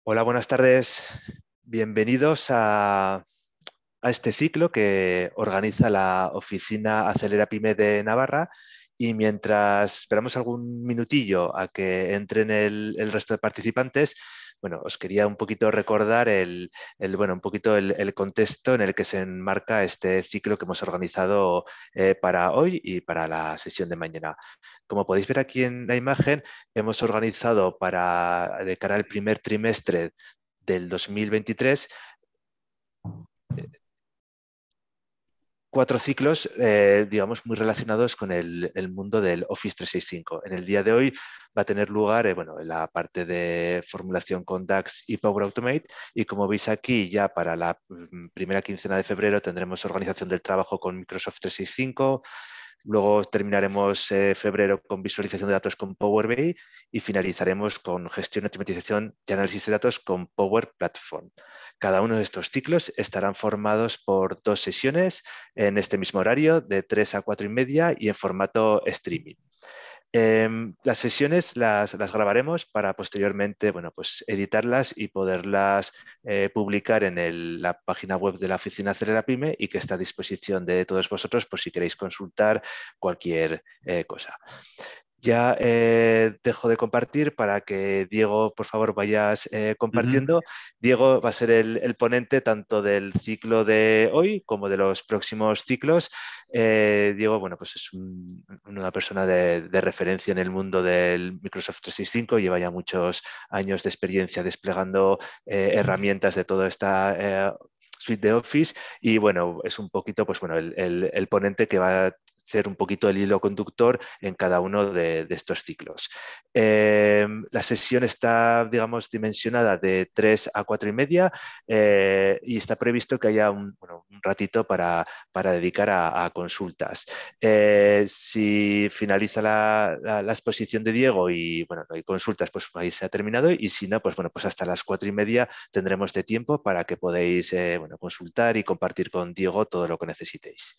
Hola, buenas tardes. Bienvenidos a este ciclo que organiza la oficina Acelera Pyme de Navarra. Y mientras esperamos algún minutillo a que entren el resto de participantes, bueno, os quería un poquito recordar un poquito el contexto en el que se enmarca este ciclo que hemos organizado para hoy y para la sesión de mañana. Como podéis ver aquí en la imagen, hemos organizado de cara al primer trimestre del 2023 cuatro ciclos, digamos, muy relacionados con el mundo del Office 365. En el día de hoy va a tener lugar la parte de formulación con DAX y Power Automate, y como veis aquí, ya para la primera quincena de febrero tendremos organización del trabajo con Microsoft 365. Luego terminaremos febrero con visualización de datos con Power BI y finalizaremos con gestión, automatización y análisis de datos con Power Platform. Cada uno de estos ciclos estarán formados por 2 sesiones en este mismo horario de 3 a 4 y media y en formato streaming. Las sesiones las grabaremos para posteriormente, pues editarlas y poderlas publicar en la página web de la oficina Acelera Pyme, y que está a disposición de todos vosotros por si queréis consultar cualquier cosa. Ya dejo de compartir para que Diego, por favor, vayas Ujú. compartiendo. Diego va a ser el ponente tanto del ciclo de hoy como de los próximos ciclos. Diego, bueno, pues es una persona de referencia en el mundo del Microsoft 365. Lleva ya muchos años de experiencia desplegando herramientas de toda esta suite de Office, y bueno, es un poquito, pues bueno, el ponente que va a ser un poquito el hilo conductor en cada uno de estos ciclos. La sesión está, digamos, dimensionada de 3 a 4 y media, y está previsto que haya un ratito para dedicar a consultas. Si finaliza la exposición de Diego y bueno, no hay consultas, pues ahí se ha terminado, y si no, pues bueno, pues hasta las 4 y media tendremos de tiempo para que podáis consultar y compartir con Diego todo lo que necesitéis.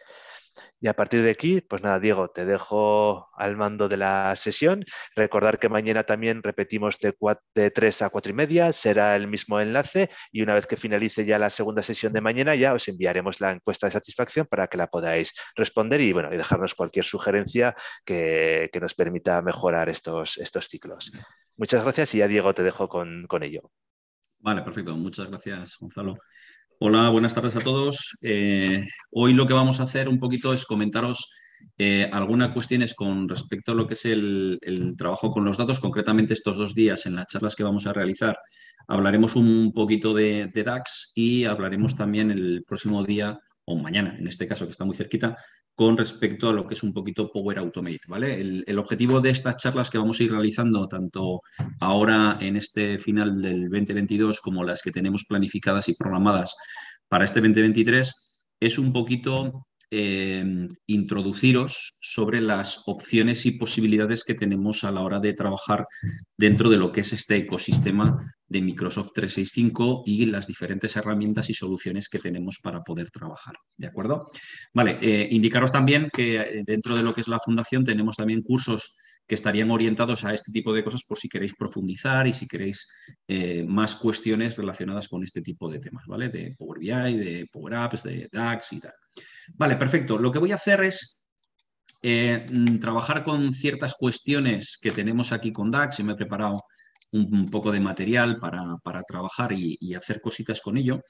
Y a partir de aquí, pues nada, Diego, te dejo al mando de la sesión. Recordar que mañana también repetimos de 3 a 4 y media, será el mismo enlace, y una vez que finalice ya la segunda sesión de mañana, ya os enviaremos la encuesta de satisfacción para que la podáis responder y, bueno, y dejarnos cualquier sugerencia que nos permita mejorar estos ciclos. Muchas gracias, y ya, Diego, te dejo con ello. Vale, perfecto. Muchas gracias, Gonzalo. Hola, buenas tardes a todos. Hoy lo que vamos a hacer un poquito es comentaros algunas cuestiones con respecto a lo que es el trabajo con los datos. Concretamente, estos 2 días en las charlas que vamos a realizar hablaremos un poquito de DAX, y hablaremos también el próximo día, o mañana, en este caso que está muy cerquita, con respecto a lo que es un poquito Power Automate, ¿vale? El objetivo de estas charlas que vamos a ir realizando, tanto ahora en este final del 2022 como las que tenemos planificadas y programadas para este 2023, es un poquito introduciros sobre las opciones y posibilidades que tenemos a la hora de trabajar dentro de lo que es este ecosistema de Microsoft 365 y las diferentes herramientas y soluciones que tenemos para poder trabajar. ¿De acuerdo? Vale, indicaros también que dentro de lo que es la fundación tenemos también cursos que estarían orientados a este tipo de cosas por si queréis profundizar y si queréis más cuestiones relacionadas con este tipo de temas, ¿vale? De Power BI, de Power Apps, de DAX y tal. Vale, perfecto. Lo que voy a hacer es trabajar con ciertas cuestiones que tenemos aquí con DAX. Y me he preparado un poco de material para trabajar y hacer cositas con ello.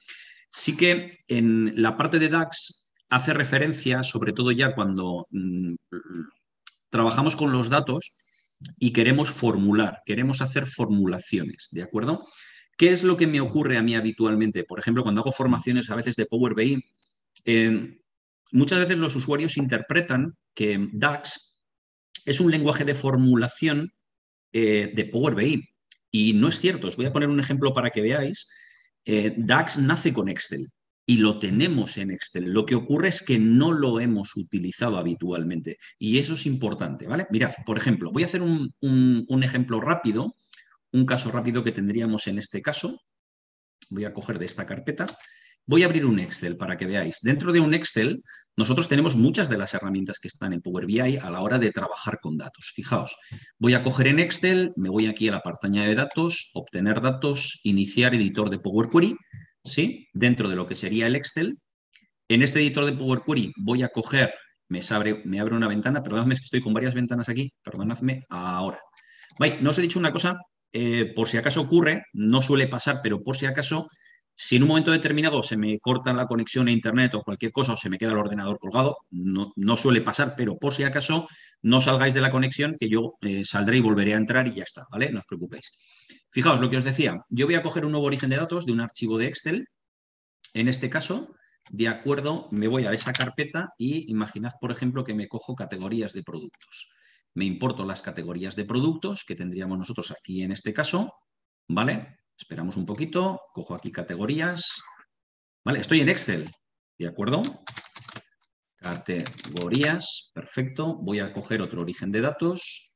Sí que en la parte de DAX hace referencia, sobre todo ya cuando trabajamos con los datos y queremos formular, queremos hacer formulaciones, ¿de acuerdo? ¿Qué es lo que me ocurre a mí habitualmente? Por ejemplo, cuando hago formaciones a veces de Power BI, muchas veces los usuarios interpretan que DAX es un lenguaje de formulación de Power BI. Y no es cierto. Os voy a poner un ejemplo para que veáis. DAX nace con Excel y lo tenemos en Excel. Lo que ocurre es que no lo hemos utilizado habitualmente, y eso es importante, ¿vale? Mirad, por ejemplo, voy a hacer un ejemplo rápido, un caso rápido que tendríamos en este caso. Voy a coger de esta carpeta Voy a abrir un Excel para que veáis. Dentro de un Excel, nosotros tenemos muchas de las herramientas que están en Power BI a la hora de trabajar con datos. Fijaos, voy a coger en Excel, me voy aquí a la pestaña de datos, obtener datos, iniciar editor de Power Query, ¿sí? Dentro de lo que sería el Excel. En este editor de Power Query voy a coger, me abre una ventana, perdonadme, es que estoy con varias ventanas aquí, perdonadme, ahora. Vale, no os he dicho una cosa, por si acaso ocurre, no suele pasar, pero por si acaso, si en un momento determinado se me corta la conexión a internet o cualquier cosa o se me queda el ordenador colgado, no suele pasar, pero por si acaso no salgáis de la conexión, que yo saldré y volveré a entrar y ya está, ¿vale? No os preocupéis. Fijaos lo que os decía, yo voy a coger un nuevo origen de datos de un archivo de Excel, en este caso, de acuerdo, me voy a esa carpeta y imaginad, por ejemplo, que me cojo categorías de productos. Me importo las categorías de productos que tendríamos nosotros aquí en este caso, ¿vale? Esperamos un poquito, cojo aquí categorías, ¿vale? Estoy en Excel, ¿de acuerdo? Categorías, perfecto. Voy a coger otro origen de datos.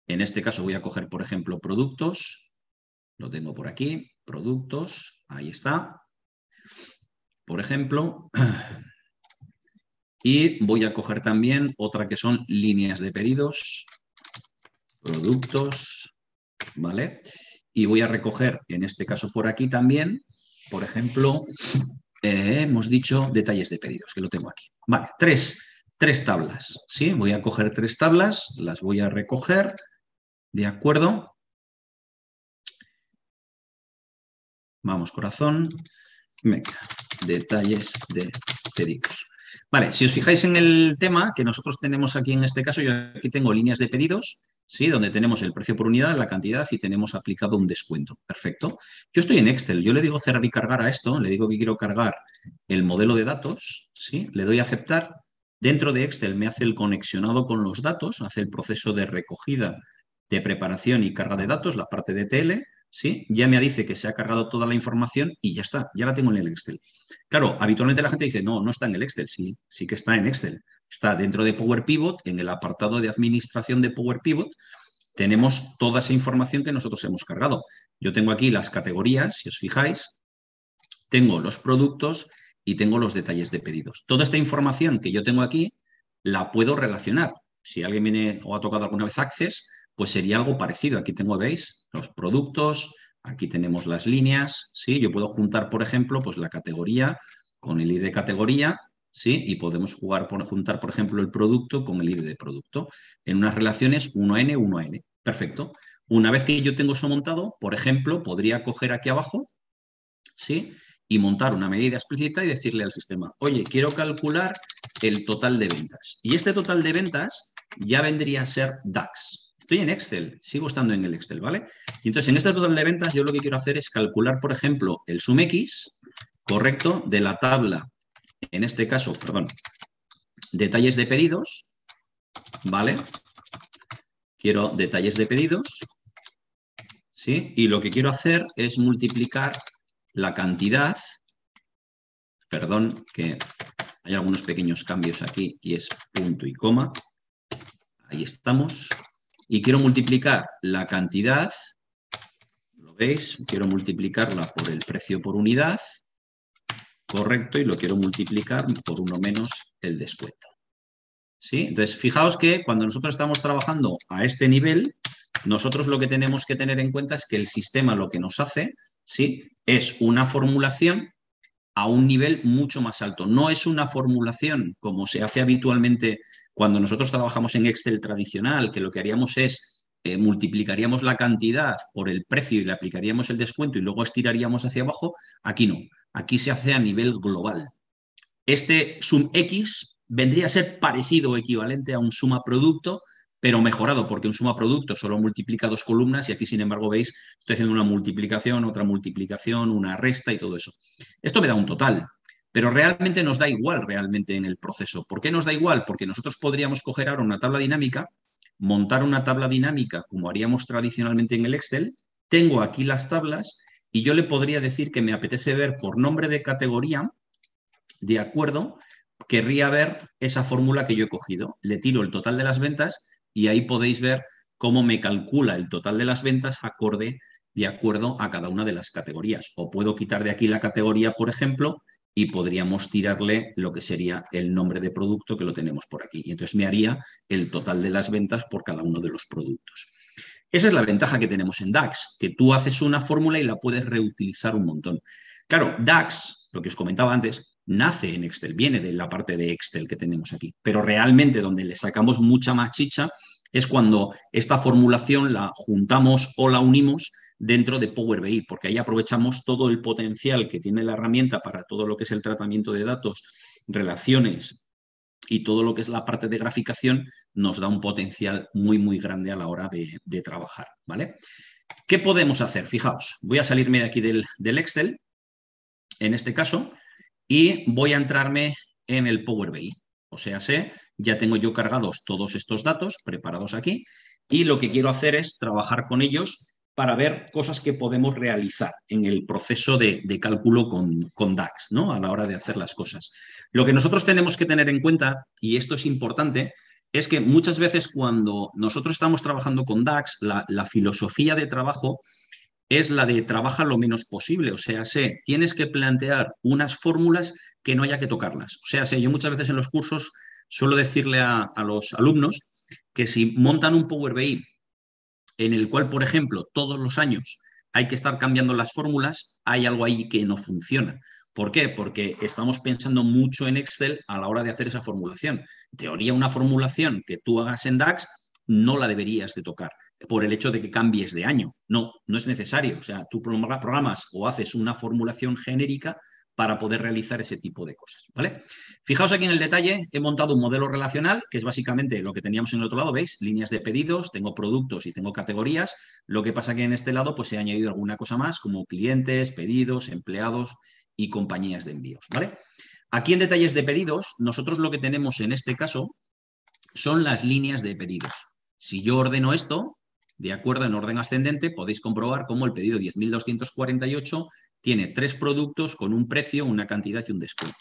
En este caso voy a coger, por ejemplo, productos. Lo tengo por aquí, productos, ahí está. Por ejemplo, y voy a coger también otra que son líneas de pedidos, productos, ¿vale? Y voy a recoger, en este caso por aquí también, por ejemplo, hemos dicho detalles de pedidos, que lo tengo aquí. Vale, tres tablas, ¿sí? Voy a coger 3 tablas, las voy a recoger, ¿de acuerdo? Vamos, corazón. Venga, detalles de pedidos. Vale, si os fijáis en el tema que nosotros tenemos aquí en este caso, yo aquí tengo líneas de pedidos, ¿sí? Donde tenemos el precio por unidad, la cantidad y tenemos aplicado un descuento. Perfecto. Yo estoy en Excel, yo le digo cerrar y cargar a esto, le digo que quiero cargar el modelo de datos, ¿sí? Le doy a aceptar. Dentro de Excel me hace el conexionado con los datos, hace el proceso de recogida, de preparación y carga de datos, la parte de TL, ¿sí? Ya me dice que se ha cargado toda la información y ya está, ya la tengo en el Excel. Claro, habitualmente la gente dice, no está en el Excel, sí que está en Excel. Está dentro de Power Pivot, en el apartado de administración de Power Pivot, tenemos toda esa información que nosotros hemos cargado. Yo tengo aquí las categorías, si os fijáis, tengo los productos y tengo los detalles de pedidos. Toda esta información que yo tengo aquí la puedo relacionar. Si alguien viene o ha tocado alguna vez Access, pues sería algo parecido. Aquí tengo, ¿veis? Los productos, aquí tenemos las líneas, ¿sí? Yo puedo juntar, por ejemplo, pues la categoría con el ID de categoría, ¿sí? Y podemos juntar, por ejemplo, el producto con el ID de producto en unas relaciones 1N, 1N. Perfecto. Una vez que yo tengo eso montado, por ejemplo, podría coger aquí abajo, ¿sí? Y montar una medida explícita y decirle al sistema, oye, quiero calcular el total de ventas. Y este total de ventas ya vendría a ser DAX. Estoy en Excel, sigo estando en el Excel, ¿vale? Y entonces, en este total de ventas, yo lo que quiero hacer es calcular, por ejemplo, el SUMX, correcto, de la tabla, en este caso, perdón, detalles de pedidos, ¿vale? Quiero detalles de pedidos, ¿sí? Y lo que quiero hacer es multiplicar la cantidad, perdón, que hay algunos pequeños cambios aquí y es punto y coma, ahí estamos, y quiero multiplicar la cantidad, ¿lo veis? Quiero multiplicarla por el precio por unidad, correcto, y lo quiero multiplicar por uno menos el descuento. ¿Sí? Entonces, fijaos que cuando nosotros estamos trabajando a este nivel, nosotros lo que tenemos que tener en cuenta es que el sistema lo que nos hace, ¿sí? Es una formulación a un nivel mucho más alto. No es una formulación como se hace habitualmente cuando nosotros trabajamos en Excel tradicional, que lo que haríamos es multiplicaríamos la cantidad por el precio y le aplicaríamos el descuento y luego estiraríamos hacia abajo. Aquí no, aquí se hace a nivel global. Este SUMX vendría a ser parecido o equivalente a un suma producto, pero mejorado, porque un suma producto solo multiplica 2 columnas y aquí, sin embargo, veis, estoy haciendo una multiplicación, otra multiplicación, una resta y todo eso. Esto me da un total, pero realmente nos da igual realmente en el proceso. ¿Por qué nos da igual? Porque nosotros podríamos coger ahora una tabla dinámica, montar una tabla dinámica como haríamos tradicionalmente en el Excel, tengo aquí las tablas y yo le podría decir que me apetece ver por nombre de categoría, de acuerdo, querría ver esa fórmula que yo he cogido. Le tiro el total de las ventas y ahí podéis ver cómo me calcula el total de las ventas acorde, de acuerdo a cada una de las categorías. O puedo quitar de aquí la categoría, por ejemplo, y podríamos tirarle lo que sería el nombre de producto que lo tenemos por aquí. Y entonces me haría el total de las ventas por cada uno de los productos. Esa es la ventaja que tenemos en DAX, que tú haces una fórmula y la puedes reutilizar un montón. Claro, DAX, lo que os comentaba antes, nace en Excel, viene de la parte de Excel que tenemos aquí, pero realmente donde le sacamos mucha más chicha es cuando esta formulación la juntamos o la unimos dentro de Power BI, porque ahí aprovechamos todo el potencial que tiene la herramienta para todo lo que es el tratamiento de datos, relaciones y todo lo que es la parte de graficación, nos da un potencial muy, muy grande a la hora de trabajar, ¿vale? ¿Qué podemos hacer? Fijaos, voy a salirme de aquí del Excel, en este caso, y voy a entrarme en el Power BI. O sea, ya tengo yo cargados todos estos datos preparados aquí y lo que quiero hacer es trabajar con ellos para ver cosas que podemos realizar en el proceso de cálculo con DAX, ¿no? A la hora de hacer las cosas. Lo que nosotros tenemos que tener en cuenta, y esto es importante, es que muchas veces cuando nosotros estamos trabajando con DAX, la filosofía de trabajo es la de trabaja lo menos posible. O sea, tienes que plantear unas fórmulas que no haya que tocarlas. O sea, yo muchas veces en los cursos suelo decirle a los alumnos que si montan un Power BI en el cual, por ejemplo, todos los años hay que estar cambiando las fórmulas, hay algo ahí que no funciona. ¿Por qué? Porque estamos pensando mucho en Excel a la hora de hacer esa formulación. En teoría, una formulación que tú hagas en DAX no la deberías de tocar por el hecho de que cambies de año. No, no es necesario. O sea, tú programas o haces una formulación genérica para poder realizar ese tipo de cosas, ¿vale? Fijaos aquí en el detalle, he montado un modelo relacional, que es básicamente lo que teníamos en el otro lado, ¿veis? Líneas de pedidos, tengo productos y tengo categorías. Lo que pasa que en este lado pues he añadido alguna cosa más, como clientes, pedidos, empleados y compañías de envíos, ¿vale? Aquí en detalles de pedidos, nosotros lo que tenemos en este caso son las líneas de pedidos. Si yo ordeno esto, de acuerdo, en orden ascendente, podéis comprobar cómo el pedido 10.248 tiene 3 productos con un precio, una cantidad y un descuento.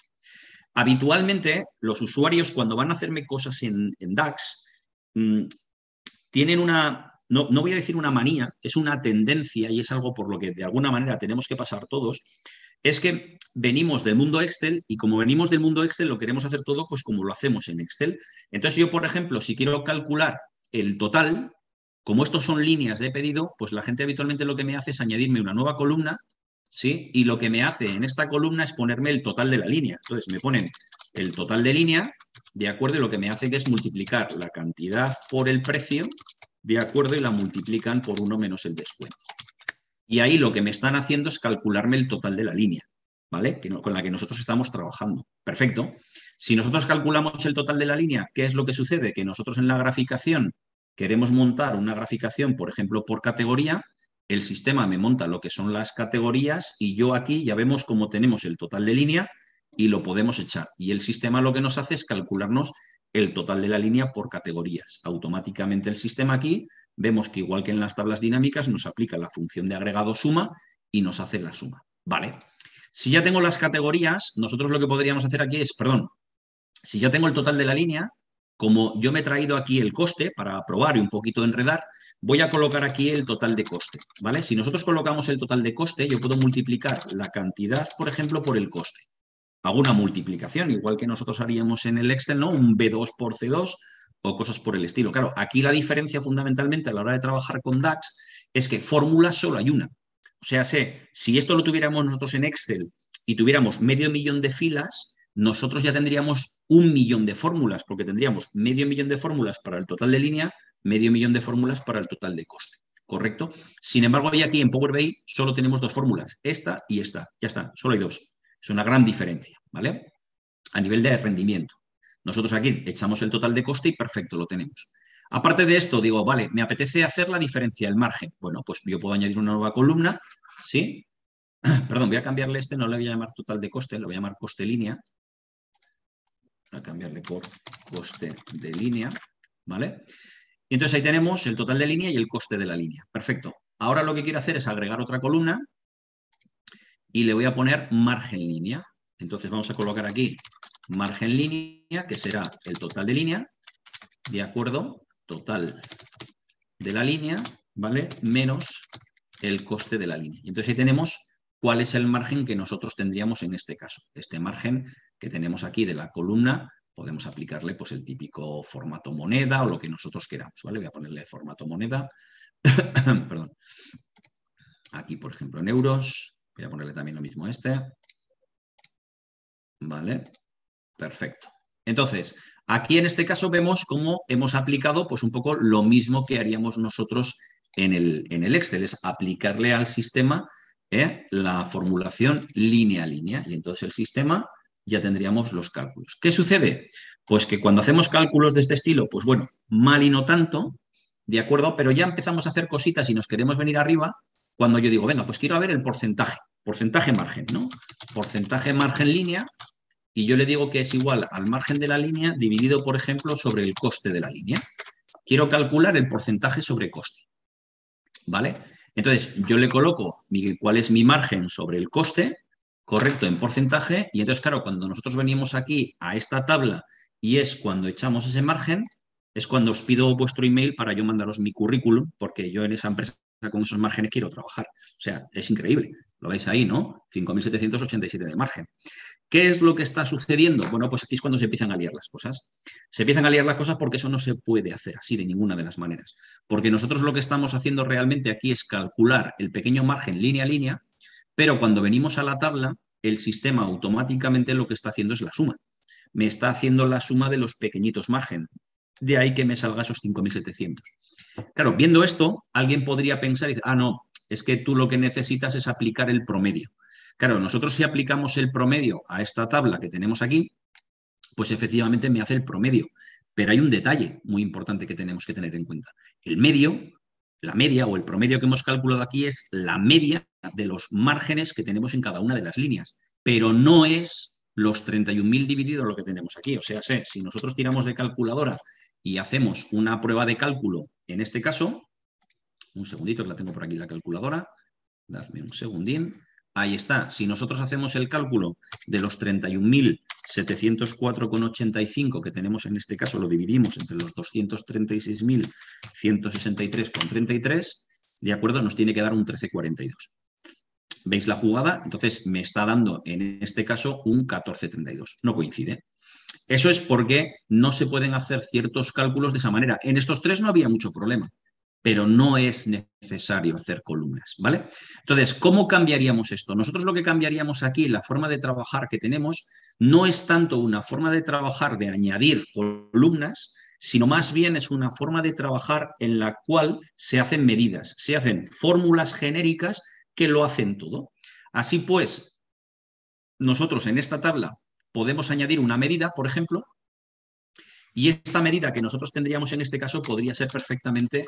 Habitualmente, los usuarios cuando van a hacerme cosas en DAX tienen una, no voy a decir una manía, es una tendencia y es algo por lo que de alguna manera tenemos que pasar todos, es que venimos del mundo Excel y como venimos del mundo Excel lo queremos hacer todo pues como lo hacemos en Excel. Entonces yo, por ejemplo, si quiero calcular el total, como estos son líneas de pedido, pues la gente habitualmente lo que me hace es añadirme una nueva columna, ¿sí? Y lo que me hace en esta columna es ponerme el total de la línea. Entonces me ponen el total de línea, de acuerdo, y lo que me hace que es multiplicar la cantidad por el precio, de acuerdo, y la multiplican por 1 menos el descuento. Y ahí lo que me están haciendo es calcularme el total de la línea, ¿vale? Con la que nosotros estamos trabajando. Perfecto. Si nosotros calculamos el total de la línea, ¿qué es lo que sucede? Que nosotros en la graficación queremos montar una graficación, por ejemplo, por categoría, el sistema me monta lo que son las categorías y yo aquí ya vemos cómo tenemos el total de línea y lo podemos echar. Y el sistema lo que nos hace es calcularnos el total de la línea por categorías. Automáticamente el sistema aquí vemos que igual que en las tablas dinámicas nos aplica la función de agregado suma y nos hace la suma. Vale. Si ya tengo las categorías, nosotros lo que podríamos hacer aquí es, perdón, si ya tengo el total de la línea, como yo me he traído aquí el coste para probar y un poquito enredar, voy a colocar aquí el total de coste, ¿vale? Si nosotros colocamos el total de coste, yo puedo multiplicar la cantidad, por ejemplo, por el coste. Hago una multiplicación, igual que nosotros haríamos en el Excel, ¿no? Un B2 por C2 o cosas por el estilo. Claro, aquí la diferencia fundamentalmente a la hora de trabajar con DAX es que fórmula solo hay una. O sea, si esto lo tuviéramos nosotros en Excel y tuviéramos medio millón de filas, nosotros ya tendríamos 1 millón de fórmulas, porque tendríamos medio millón de fórmulas para el total de línea, medio millón de fórmulas para el total de coste. ¿Correcto? Sin embargo, hoy aquí en Power BI solo tenemos 2 fórmulas, esta y esta. Ya está, solo hay 2. Es una gran diferencia, ¿vale? A nivel de rendimiento. Nosotros aquí echamos el total de coste y perfecto, lo tenemos. Aparte de esto, digo, vale, me apetece hacer la diferencia, el margen. Bueno, pues yo puedo añadir una nueva columna, ¿sí? Perdón, voy a cambiarle no le voy a llamar total de coste, le voy a llamar coste línea. Voy a cambiarle por coste de línea, ¿vale? Y entonces ahí tenemos el total de línea y el coste de la línea. Perfecto. Ahora lo que quiero hacer es agregar otra columna y le voy a poner margen línea. Entonces vamos a colocar aquí margen línea, que será el total de línea, de acuerdo, total de la línea, ¿vale? Menos el coste de la línea. Y entonces ahí tenemos cuál es el margen que nosotros tendríamos en este caso. Este margen que tenemos aquí de la columna, podemos aplicarle pues, el típico formato moneda o lo que nosotros queramos, ¿vale? Voy a ponerle el formato moneda. Perdón. Aquí, por ejemplo, en euros. Voy a ponerle también lo mismo a este. Vale. Perfecto. Entonces, aquí en este caso vemos cómo hemos aplicado pues, un poco lo mismo que haríamos nosotros en el Excel, es aplicarle al sistema la formulación línea a línea. Y entonces el sistema ya tendríamos los cálculos. ¿Qué sucede? Pues que cuando hacemos cálculos de este estilo, pues bueno, mal y no tanto, ¿de acuerdo? Pero ya empezamos a hacer cositas y nos queremos venir arriba cuando yo digo, venga, pues quiero ver el porcentaje margen, ¿no? Porcentaje margen línea. Y yo le digo que es igual al margen de la línea dividido, por ejemplo, sobre el coste de la línea. Quiero calcular el porcentaje sobre coste. ¿Vale? Entonces, yo le coloco cuál es mi margen sobre el coste, correcto, en porcentaje, y entonces, claro, cuando nosotros venimos aquí a esta tabla y es cuando echamos ese margen, es cuando os pido vuestro email para yo mandaros mi currículum, porque yo en esa empresa con esos márgenes quiero trabajar. O sea, es increíble. Lo veis ahí, ¿no? 5.787 de margen. ¿Qué es lo que está sucediendo? Bueno, pues aquí es cuando se empiezan a liar las cosas. Se empiezan a liar las cosas porque eso no se puede hacer así de ninguna de las maneras. Porque nosotros lo que estamos haciendo realmente aquí es calcular el pequeño margen línea a línea, pero cuando venimos a la tabla, el sistema automáticamente lo que está haciendo es la suma. Me está haciendo la suma de los pequeñitos margen. De ahí que me salga esos 5.700. Claro, viendo esto, alguien podría pensar y decir, no, es que tú lo que necesitas es aplicar el promedio. Claro, nosotros si aplicamos el promedio a esta tabla que tenemos aquí, pues efectivamente me hace el promedio. Pero hay un detalle muy importante que tenemos que tener en cuenta. El medio, la media o el promedio que hemos calculado aquí es la media de los márgenes que tenemos en cada una de las líneas, pero no es los 31.000 dividido lo que tenemos aquí. O sea, si nosotros tiramos de calculadora y hacemos una prueba de cálculo, en este caso, un segundito que la tengo por aquí la calculadora, dadme un segundín. Ahí está. Si nosotros hacemos el cálculo de los 31.704,85 que tenemos en este caso, lo dividimos entre los 236.163,33, ¿de acuerdo? Nos tiene que dar un 13,42. ¿Veis la jugada? Entonces me está dando en este caso un 14,32. No coincide. Eso es porque no se pueden hacer ciertos cálculos de esa manera. En estos tres no había mucho problema, pero no es necesario hacer columnas, ¿vale? Entonces, ¿cómo cambiaríamos esto? Nosotros lo que cambiaríamos aquí, la forma de trabajar que tenemos, no es tanto una forma de trabajar de añadir columnas, sino más bien es una forma de trabajar en la cual se hacen medidas, se hacen fórmulas genéricas que lo hacen todo. Así pues, nosotros en esta tabla podemos añadir una medida, por ejemplo, y esta medida que nosotros tendríamos en este caso podría ser perfectamente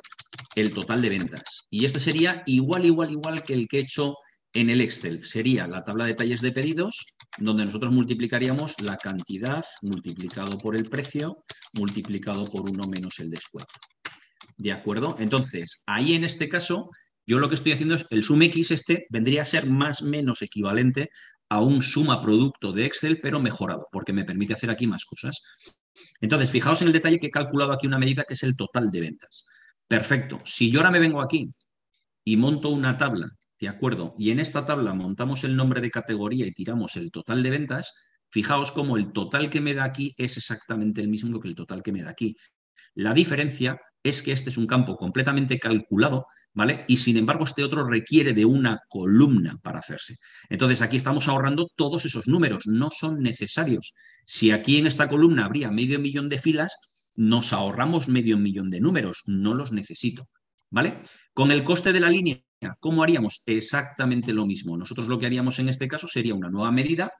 el total de ventas. Y este sería igual que el que he hecho en el Excel. Sería la tabla de detalles de pedidos, donde nosotros multiplicaríamos la cantidad multiplicado por el precio, multiplicado por 1 menos el descuento. ¿De acuerdo? Entonces, ahí en este caso, yo lo que estoy haciendo es el SumX vendría a ser más o menos equivalente a un suma producto de Excel, pero mejorado, porque me permite hacer aquí más cosas. Entonces, fijaos en el detalle que he calculado aquí una medida que es el total de ventas. Perfecto. Si yo ahora me vengo aquí y monto una tabla, ¿de acuerdo? Y en esta tabla montamos el nombre de categoría y tiramos el total de ventas, fijaos cómo el total que me da aquí es exactamente el mismo que el total que me da aquí. La diferencia es que este es un campo completamente calculado, ¿vale? Y sin embargo este otro requiere de una columna para hacerse. Entonces aquí estamos ahorrando todos esos números, no son necesarios. Si aquí en esta columna habría 500.000 de filas, nos ahorramos 500.000 de números, no los necesito, ¿vale? Con el coste de la línea, ¿cómo haríamos? Exactamente lo mismo. Nosotros lo que haríamos en este caso sería una nueva medida,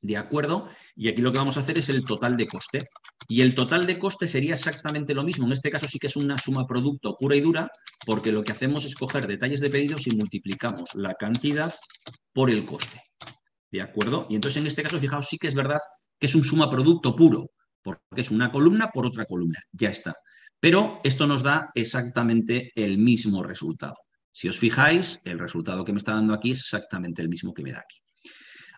¿de acuerdo? Y aquí lo que vamos a hacer es el total de coste. Y el total de coste sería exactamente lo mismo. En este caso sí que es una suma producto pura y dura, porque lo que hacemos es coger detalles de pedidos y multiplicamos la cantidad por el coste. ¿De acuerdo? Y entonces en este caso, fijaos, sí que es verdad que es un suma producto puro, porque es una columna por otra columna. Ya está. Pero esto nos da exactamente el mismo resultado. Si os fijáis, el resultado que me está dando aquí es exactamente el mismo que me da aquí.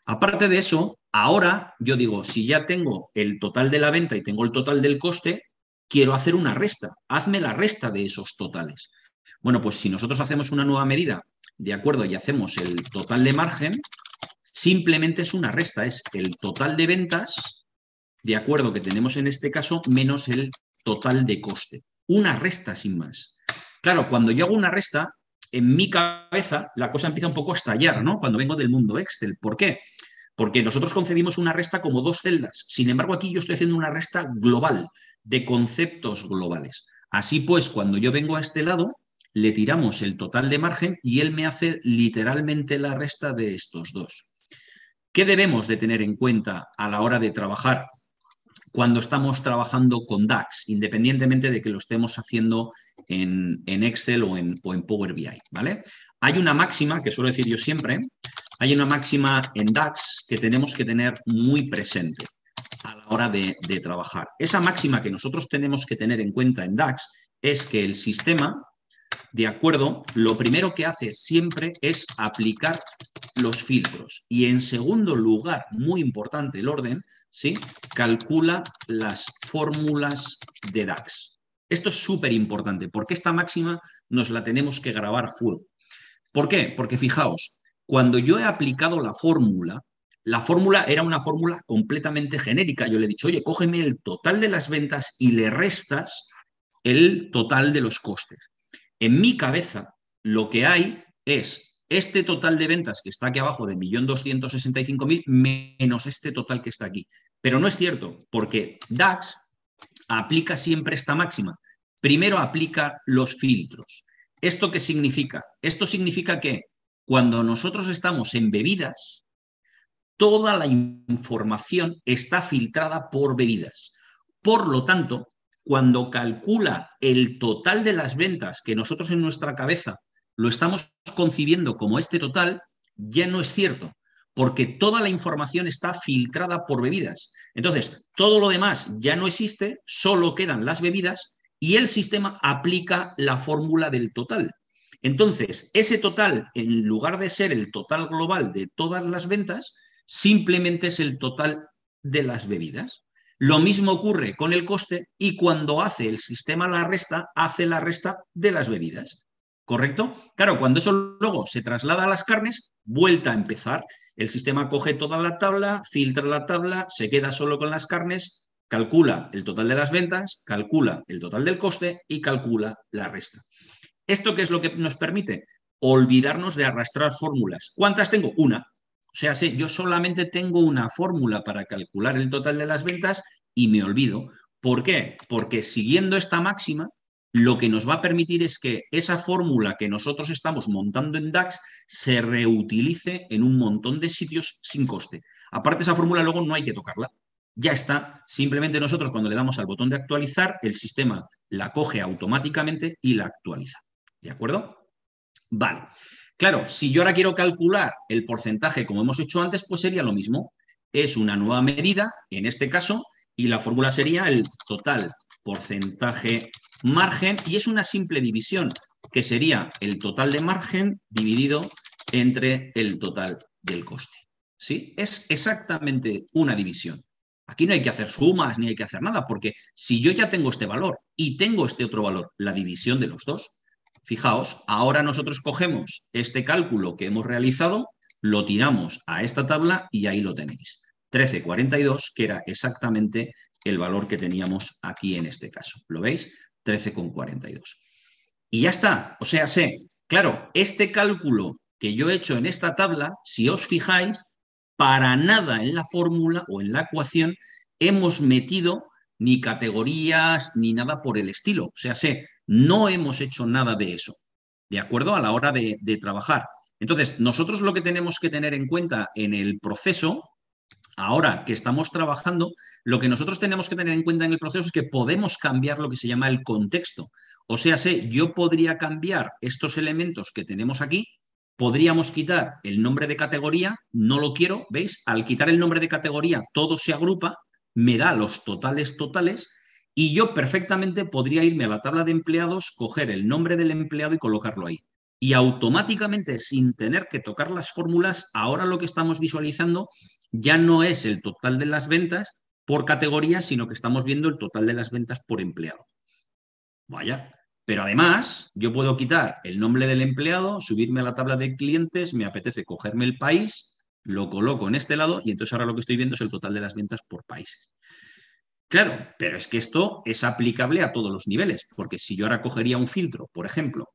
Aparte de eso, ahora yo digo, si ya tengo el total de la venta y tengo el total del coste, quiero hacer una resta. Hazme la resta de esos totales. Bueno, pues si nosotros hacemos una nueva medida ¿de acuerdo? Y hacemos el total de margen, simplemente es una resta, es el total de ventas, ¿de acuerdo? Que tenemos en este caso, menos el total de coste. Una resta sin más. Claro, cuando yo hago una resta, en mi cabeza la cosa empieza un poco a estallar, ¿no? Cuando vengo del mundo Excel. ¿Por qué? Porque nosotros concebimos una resta como dos celdas. Sin embargo, aquí yo estoy haciendo una resta global, de conceptos globales. Así pues, cuando yo vengo a este lado, le tiramos el total de margen y él me hace literalmente la resta de estos dos. ¿Qué debemos de tener en cuenta a la hora de trabajar cuando estamos trabajando con DAX, independientemente de que lo estemos haciendo en Excel o en Power BI, ¿vale? Hay una máxima que suelo decir yo siempre, hay una máxima en DAX que tenemos que tener muy presente a la hora de trabajar. Esa máxima que nosotros tenemos que tener en cuenta en DAX es que el sistema, de acuerdo, lo primero que hace siempre es aplicar los filtros. Y en segundo lugar, muy importante el orden, ¿sí? Calcula las fórmulas de DAX. Esto es súper importante porque esta máxima nos la tenemos que grabar a fuego. ¿Por qué? Porque fijaos, cuando yo he aplicado la fórmula era una fórmula completamente genérica. Yo le he dicho, oye, cógeme el total de las ventas y le restas el total de los costes. En mi cabeza, lo que hay es este total de ventas que está aquí abajo de 1.265.000 menos este total que está aquí. Pero no es cierto, porque DAX aplica siempre esta máxima. Primero aplica los filtros. ¿Esto qué significa? Esto significa que cuando nosotros estamos en bebidas, toda la información está filtrada por bebidas. Por lo tanto, cuando calcula el total de las ventas que nosotros en nuestra cabeza lo estamos concibiendo como este total, ya no es cierto, porque toda la información está filtrada por bebidas. Entonces, todo lo demás ya no existe, solo quedan las bebidas y el sistema aplica la fórmula del total. Entonces, ese total, en lugar de ser el total global de todas las ventas, simplemente es el total de las bebidas. Lo mismo ocurre con el coste y cuando hace el sistema la resta, hace la resta de las bebidas. ¿Correcto? Claro, cuando eso luego se traslada a las carnes, vuelta a empezar. El sistema coge toda la tabla, filtra la tabla, se queda solo con las carnes, calcula el total de las ventas, calcula el total del coste y calcula la resta. ¿Esto qué es lo que nos permite? Olvidarnos de arrastrar fórmulas. ¿Cuántas tengo? Una. O sea, sí, yo solamente tengo una fórmula para calcular el total de las ventas y me olvido. ¿Por qué? Porque siguiendo esta máxima, lo que nos va a permitir es que esa fórmula que nosotros estamos montando en DAX se reutilice en un montón de sitios sin coste. Aparte, esa fórmula luego no hay que tocarla. Ya está. Simplemente nosotros cuando le damos al botón de actualizar, el sistema la coge automáticamente y la actualiza. ¿De acuerdo? Vale. Claro, si yo ahora quiero calcular el porcentaje como hemos hecho antes, pues sería lo mismo. Es una nueva medida, en este caso, y la fórmula sería el total porcentaje margen, y es una simple división, que sería el total de margen dividido entre el total del coste. ¿Sí? Es exactamente una división. Aquí no hay que hacer sumas ni hay que hacer nada, porque si yo ya tengo este valor y tengo este otro valor, la división de los dos, fijaos, ahora nosotros cogemos este cálculo que hemos realizado, lo tiramos a esta tabla y ahí lo tenéis. 13,42, que era exactamente el valor que teníamos aquí en este caso. ¿Lo veis? 13,42. Y ya está. O sea, claro, este cálculo que yo he hecho en esta tabla, si os fijáis, para nada en la fórmula o en la ecuación hemos metido ni categorías ni nada por el estilo. O sea, no hemos hecho nada de eso, ¿de acuerdo? A la hora de trabajar. Entonces, nosotros lo que tenemos que tener en cuenta en el proceso, ahora que estamos trabajando, lo que nosotros tenemos que tener en cuenta en el proceso es que podemos cambiar lo que se llama el contexto. O sea, yo podría cambiar estos elementos que tenemos aquí, podríamos quitar el nombre de categoría, no lo quiero, ¿veis? Al quitar el nombre de categoría, todo se agrupa, me da los totales totales y yo perfectamente podría irme a la tabla de empleados, coger el nombre del empleado y colocarlo ahí. Y automáticamente, sin tener que tocar las fórmulas, ahora lo que estamos visualizando ya no es el total de las ventas por categoría, sino que estamos viendo el total de las ventas por empleado. Vaya, Pero además, yo puedo quitar el nombre del empleado, subirme a la tabla de clientes, me apetece cogerme el país, lo coloco en este lado y entonces ahora lo que estoy viendo es el total de las ventas por países. Claro, pero es que esto es aplicable a todos los niveles, porque si yo ahora cogería un filtro, por ejemplo,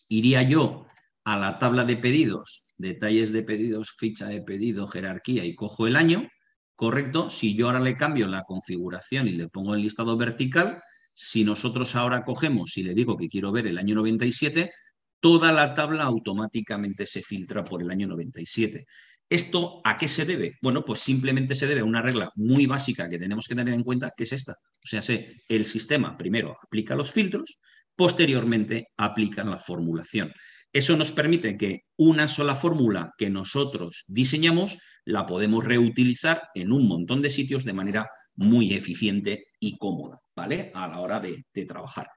iría yo a la tabla de pedidos, detalles de pedidos, ficha de pedido, jerarquía y cojo el año, correcto. Si yo ahora le cambio la configuración y le pongo el listado vertical, si nosotros ahora cogemos y le digo que quiero ver el año 97, toda la tabla automáticamente se filtra por el año 97. ¿Esto a qué se debe? Bueno, pues simplemente se debe a una regla muy básica que tenemos que tener en cuenta, que es esta. O sea, el sistema primero aplica los filtros, posteriormente aplica la formulación. Eso nos permite que una sola fórmula que nosotros diseñamos la podemos reutilizar en un montón de sitios de manera muy eficiente y cómoda, ¿vale? A la hora de trabajar.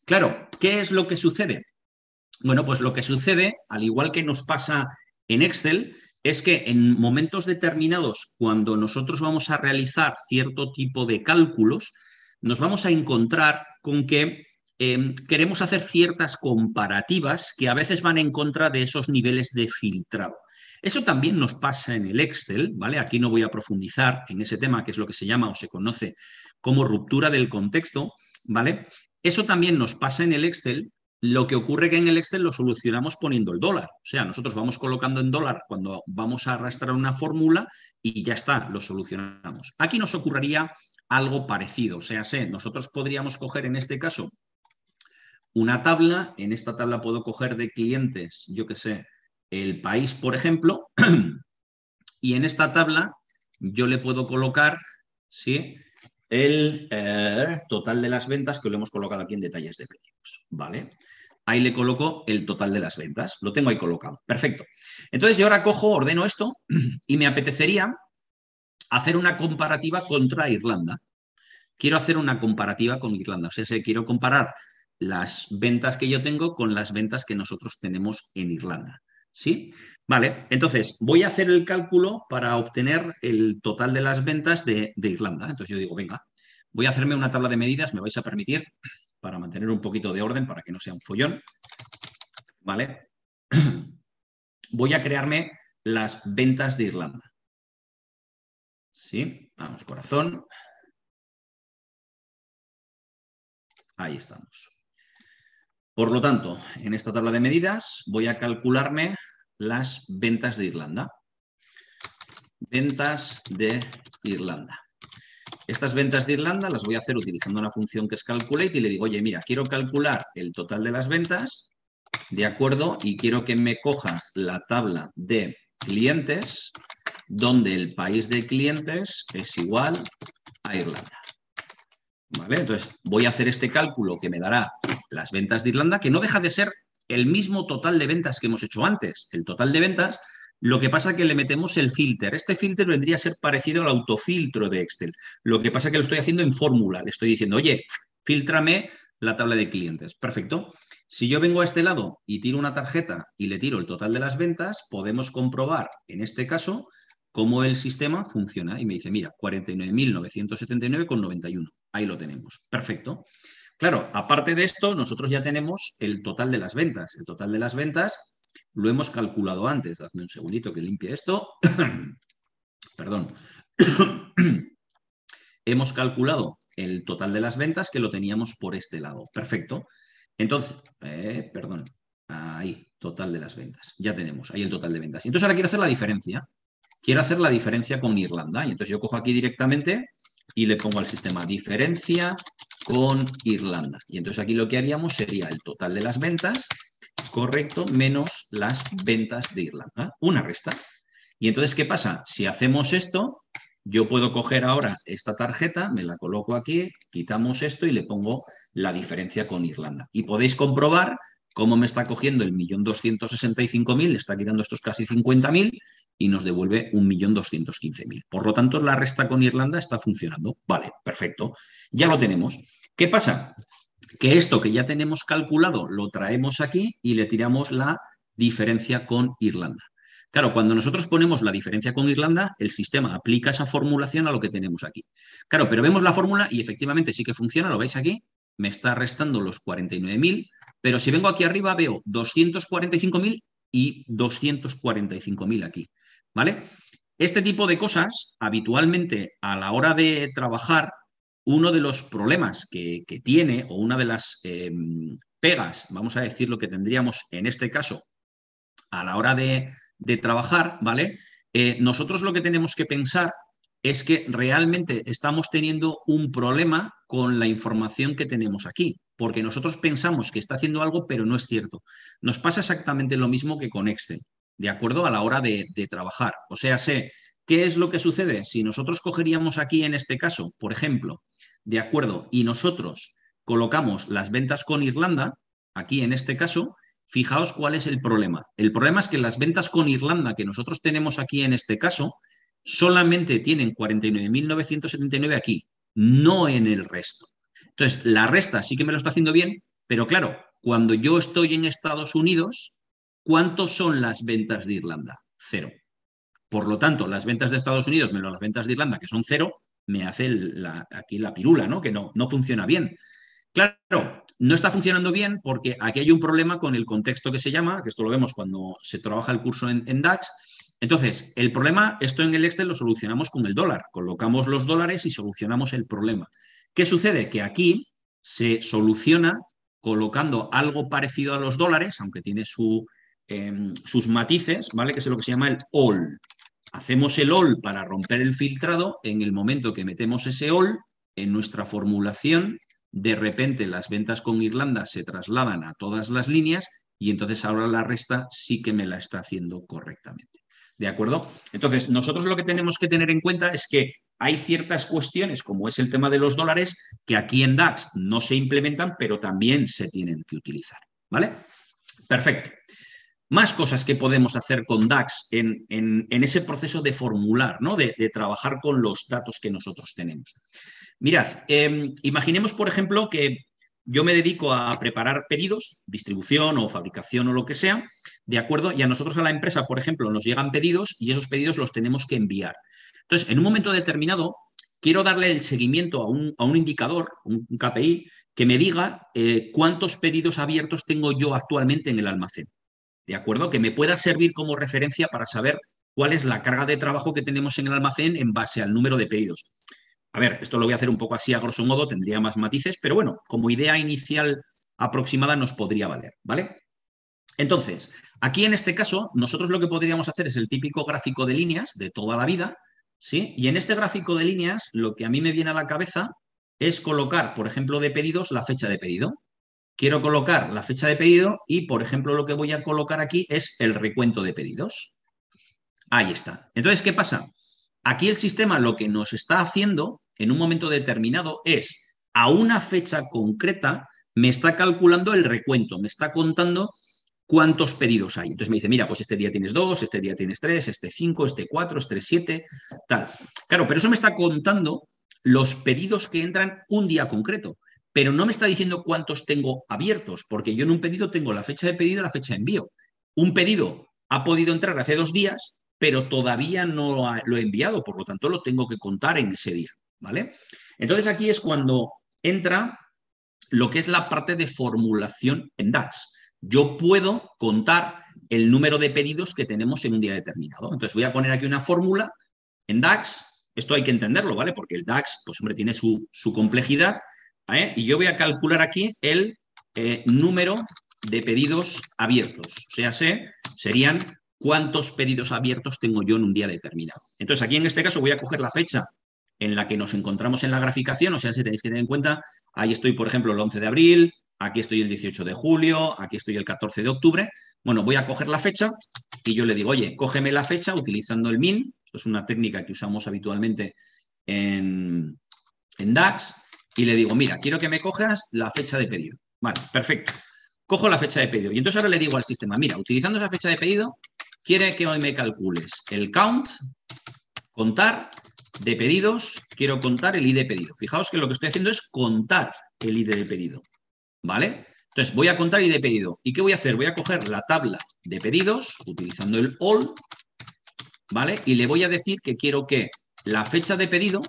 Claro, ¿qué es lo que sucede? Bueno, pues lo que sucede, al igual que nos pasa en Excel, es que en momentos determinados, cuando nosotros vamos a realizar cierto tipo de cálculos, nos vamos a encontrar con que queremos hacer ciertas comparativas que a veces van en contra de esos niveles de filtrado. Eso también nos pasa en el Excel, ¿vale? Aquí no voy a profundizar en ese tema, que es lo que se llama o se conoce como ruptura del contexto, ¿vale? Eso también nos pasa en el Excel. Lo que ocurre que en el Excel lo solucionamos poniendo el dólar. O sea, nosotros vamos colocando en dólar cuando vamos a arrastrar una fórmula y ya está, lo solucionamos. Aquí nos ocurriría algo parecido. O sea, nosotros podríamos coger en este caso una tabla. En esta tabla puedo coger de clientes, yo qué sé, el país, por ejemplo, y en esta tabla yo le puedo colocar, ¿sí?, el total de las ventas, que lo hemos colocado aquí en detalles de pedidos, ¿vale? Ahí le coloco el total de las ventas, lo tengo ahí colocado, perfecto. Entonces yo ahora cojo, ordeno esto y me apetecería hacer una comparativa contra Irlanda. Quiero hacer una comparativa con Irlanda, o sea, quiero comparar las ventas que yo tengo con las ventas que nosotros tenemos en Irlanda, ¿sí? Vale, entonces voy a hacer el cálculo para obtener el total de las ventas de Irlanda. Entonces yo digo, venga, voy a hacerme una tabla de medidas, me vais a permitir, para mantener un poquito de orden, para que no sea un follón, ¿vale? Voy a crearme las ventas de Irlanda. ¿Sí? Vamos, corazón. Ahí estamos. Por lo tanto, en esta tabla de medidas voy a calcularme las ventas de Irlanda. Ventas de Irlanda. Estas ventas de Irlanda las voy a hacer utilizando una función que es calculate y le digo, oye, mira, quiero calcular el total de las ventas, ¿de acuerdo? Y quiero que me cojas la tabla de clientes, donde el país de clientes es igual a Irlanda. ¿Vale? Entonces, voy a hacer este cálculo que me dará las ventas de Irlanda, que no deja de ser el mismo total de ventas que hemos hecho antes. El total de ventas, lo que pasa es que le metemos el filter. Este filter vendría a ser parecido al autofiltro de Excel. Lo que pasa es que lo estoy haciendo en fórmula. Le estoy diciendo, oye, fíltrame la tabla de clientes. Perfecto. Si yo vengo a este lado y tiro una tarjeta y le tiro el total de las ventas, podemos comprobar, en este caso, cómo el sistema funciona. Y me dice, mira, 49.979,91. Ahí lo tenemos. Perfecto. Claro, aparte de esto, nosotros ya tenemos el total de las ventas. El total de las ventas lo hemos calculado antes. Hazme un segundito que limpie esto. Perdón. Hemos calculado el total de las ventas que lo teníamos por este lado. Perfecto. Entonces, perdón. Ahí, total de las ventas. Ya tenemos ahí el total de ventas. Entonces ahora quiero hacer la diferencia. Quiero hacer la diferencia con Irlanda. Y entonces yo cojo aquí directamente y le pongo al sistema diferencia con Irlanda. Y entonces aquí lo que haríamos sería el total de las ventas, correcto, menos las ventas de Irlanda. Una resta. Y entonces, ¿qué pasa? Si hacemos esto, yo puedo coger ahora esta tarjeta, me la coloco aquí, quitamos esto y le pongo la diferencia con Irlanda. Y podéis comprobar cómo me está cogiendo el 1.265.000, está quitando estos casi 50.000 y nos devuelve 1.215.000. Por lo tanto, la resta con Irlanda está funcionando. Vale, perfecto. Ya lo tenemos. ¿Qué pasa? Que esto que ya tenemos calculado lo traemos aquí y le tiramos la diferencia con Irlanda. Claro, cuando nosotros ponemos la diferencia con Irlanda, el sistema aplica esa formulación a lo que tenemos aquí. Claro, pero vemos la fórmula y efectivamente sí que funciona, ¿lo veis aquí? me está restando los 49.000, pero si vengo aquí arriba veo 245.000 y 245.000 aquí, ¿vale? Este tipo de cosas, habitualmente a la hora de trabajar, uno de los problemas que tiene, o una de las pegas, vamos a decir, lo que tendríamos en este caso a la hora de trabajar, ¿vale? Nosotros lo que tenemos que pensar es que realmente estamos teniendo un problema con la información que tenemos aquí, porque nosotros pensamos que está haciendo algo, pero no es cierto. Nos pasa exactamente lo mismo que con Excel, ¿de acuerdo? A la hora de trabajar. O sea, ¿qué es lo que sucede? Si nosotros cogeríamos aquí en este caso, por ejemplo, ¿de acuerdo? Y nosotros colocamos las ventas con Irlanda, aquí en este caso, fijaos cuál es el problema. El problema es que las ventas con Irlanda que nosotros tenemos aquí en este caso solamente tienen 49.979 aquí, no en el resto. Entonces, la resta sí que me lo está haciendo bien, pero claro, cuando yo estoy en Estados Unidos, ¿cuántos son las ventas de Irlanda? 0. Por lo tanto, las ventas de Estados Unidos menos las ventas de Irlanda, que son 0, me hace aquí la pirula, ¿no? Que no funciona bien. Claro, no está funcionando bien porque aquí hay un problema con el contexto que se llama, que esto lo vemos cuando se trabaja el curso en DAX. Entonces, el problema, esto en el Excel lo solucionamos con el dólar. Colocamos los dólares y solucionamos el problema. ¿Qué sucede? Que aquí se soluciona colocando algo parecido a los dólares, aunque tiene sus matices, ¿vale? Que es lo que se llama el all. Hacemos el all para romper el filtrado. En el momento que metemos ese all en nuestra formulación, de repente las ventas con Irlanda se trasladan a todas las líneas y entonces ahora la resta sí que me la está haciendo correctamente. ¿De acuerdo? Entonces, nosotros lo que tenemos que tener en cuenta es que hay ciertas cuestiones, como es el tema de los dólares, que aquí en DAX no se implementan, pero también se tienen que utilizar. ¿Vale? Perfecto. Más cosas que podemos hacer con DAX en ese proceso de formular, ¿no? De trabajar con los datos que nosotros tenemos. Mirad, imaginemos, por ejemplo, que yo me dedico a preparar pedidos, distribución o fabricación o lo que sea, ¿de acuerdo? Y a nosotros, a la empresa, por ejemplo, nos llegan pedidos y esos pedidos los tenemos que enviar. Entonces, en un momento determinado, quiero darle el seguimiento a un indicador, un KPI, que me diga cuántos pedidos abiertos tengo yo actualmente en el almacén, ¿de acuerdo? Que me pueda servir como referencia para saber cuál es la carga de trabajo que tenemos en el almacén en base al número de pedidos. A ver, esto lo voy a hacer un poco así a grosso modo, tendría más matices, pero bueno, como idea inicial aproximada nos podría valer, ¿vale? Entonces, aquí en este caso, nosotros lo que podríamos hacer es el típico gráfico de líneas de toda la vida, ¿sí? Y en este gráfico de líneas, lo que a mí me viene a la cabeza es colocar, por ejemplo, de pedidos, la fecha de pedido. Quiero colocar la fecha de pedido y, por ejemplo, lo que voy a colocar aquí es el recuento de pedidos. Ahí está. Entonces, ¿qué pasa? Aquí el sistema lo que nos está haciendo en un momento determinado es, a una fecha concreta, me está calculando el recuento, me está contando cuántos pedidos hay. Entonces me dice, mira, pues este día tienes 2, este día tienes 3, este 5, este 4, este 7, tal. Claro, pero eso me está contando los pedidos que entran un día concreto, pero no me está diciendo cuántos tengo abiertos, porque yo en un pedido tengo la fecha de pedido y la fecha de envío. Un pedido ha podido entrar hace 2 días, pero todavía no lo he enviado, por lo tanto lo tengo que contar en ese día, ¿vale? Entonces aquí es cuando entra lo que es la parte de formulación en DAX. Yo puedo contar el número de pedidos que tenemos en un día determinado. Entonces voy a poner aquí una fórmula en DAX. Esto hay que entenderlo, ¿vale? Porque el DAX, pues hombre, tiene su complejidad, ¿eh? Y yo voy a calcular aquí el número de pedidos abiertos. O sea, serían cuántos pedidos abiertos tengo yo en un día determinado. Entonces, aquí en este caso voy a coger la fecha en la que nos encontramos en la graficación, o sea, si tenéis que tener en cuenta, ahí estoy, por ejemplo, el 11 de abril, aquí estoy el 18 de julio, aquí estoy el 14 de octubre. Bueno, voy a coger la fecha y yo le digo, oye, cógeme la fecha utilizando el min. Esto es una técnica que usamos habitualmente en DAX. Y le digo, mira, quiero que me cojas la fecha de pedido. Vale, perfecto. Cojo la fecha de pedido. Y entonces ahora le digo al sistema, mira, utilizando esa fecha de pedido, quiere que hoy me calcules el count, contar de pedidos, quiero contar el ID de pedido. Fijaos que lo que estoy haciendo es contar el ID de pedido, ¿vale? Entonces voy a contar ID de pedido. ¿Y qué voy a hacer? Voy a coger la tabla de pedidos utilizando el all, ¿vale? Y le voy a decir que quiero que la fecha de pedido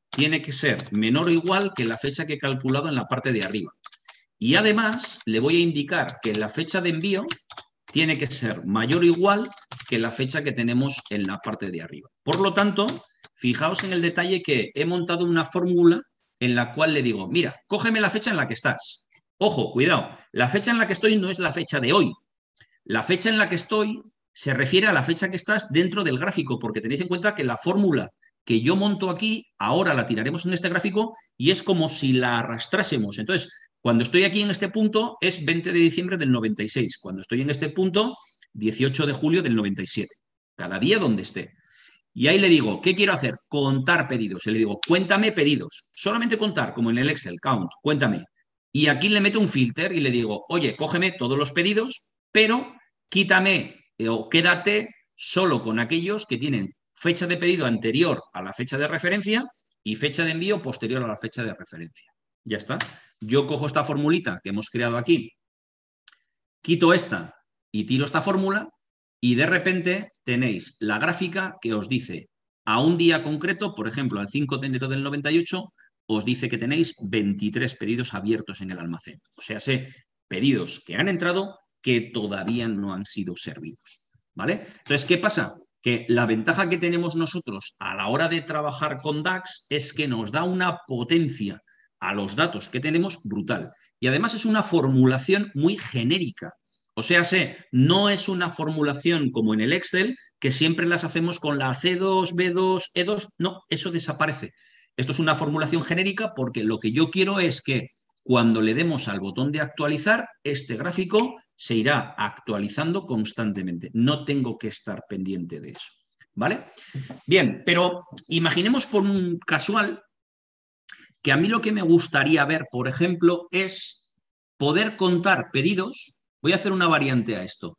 tiene que ser menor o igual que la fecha que he calculado en la parte de arriba. Y además le voy a indicar que la fecha de envío tiene que ser mayor o igual que la fecha que tenemos en la parte de arriba. Por lo tanto, fijaos en el detalle que he montado una fórmula en la cual le digo, mira, cógeme la fecha en la que estás. Ojo, cuidado, la fecha en la que estoy no es la fecha de hoy. La fecha en la que estoy se refiere a la fecha que estás dentro del gráfico, porque tenéis en cuenta que la fórmula que yo monto aquí, ahora la tiraremos en este gráfico y es como si la arrastrásemos. Entonces, cuando estoy aquí en este punto es 20 de diciembre del 96. Cuando estoy en este punto, 18 de julio del 97. Cada día donde esté. Y ahí le digo, ¿qué quiero hacer? Contar pedidos. Y le digo, cuéntame pedidos. Solamente contar, como en el Excel, count, cuéntame. Y aquí le meto un filter y le digo, oye, cógeme todos los pedidos, pero quítame o quédate solo con aquellos que tienen fecha de pedido anterior a la fecha de referencia y fecha de envío posterior a la fecha de referencia. Ya está. Yo cojo esta formulita que hemos creado aquí, quito esta y tiro esta fórmula y de repente tenéis la gráfica que os dice a un día concreto, por ejemplo, al 5 de enero del 98, os dice que tenéis 23 pedidos abiertos en el almacén. O sea, pedidos que han entrado que todavía no han sido servidos. ¿Vale? Entonces, ¿qué pasa? Que la ventaja que tenemos nosotros a la hora de trabajar con DAX es que nos da una potencia a los datos que tenemos brutal. Y además es una formulación muy genérica. O sea, no es una formulación como en el Excel, que siempre las hacemos con la C2, B2, E2. No, eso desaparece. Esto es una formulación genérica porque lo que yo quiero es que cuando le demos al botón de actualizar, este gráfico se irá actualizando constantemente. No tengo que estar pendiente de eso. ¿Vale? Bien, pero imaginemos por un casual que a mí lo que me gustaría ver, por ejemplo, es poder contar pedidos. Voy a hacer una variante a esto,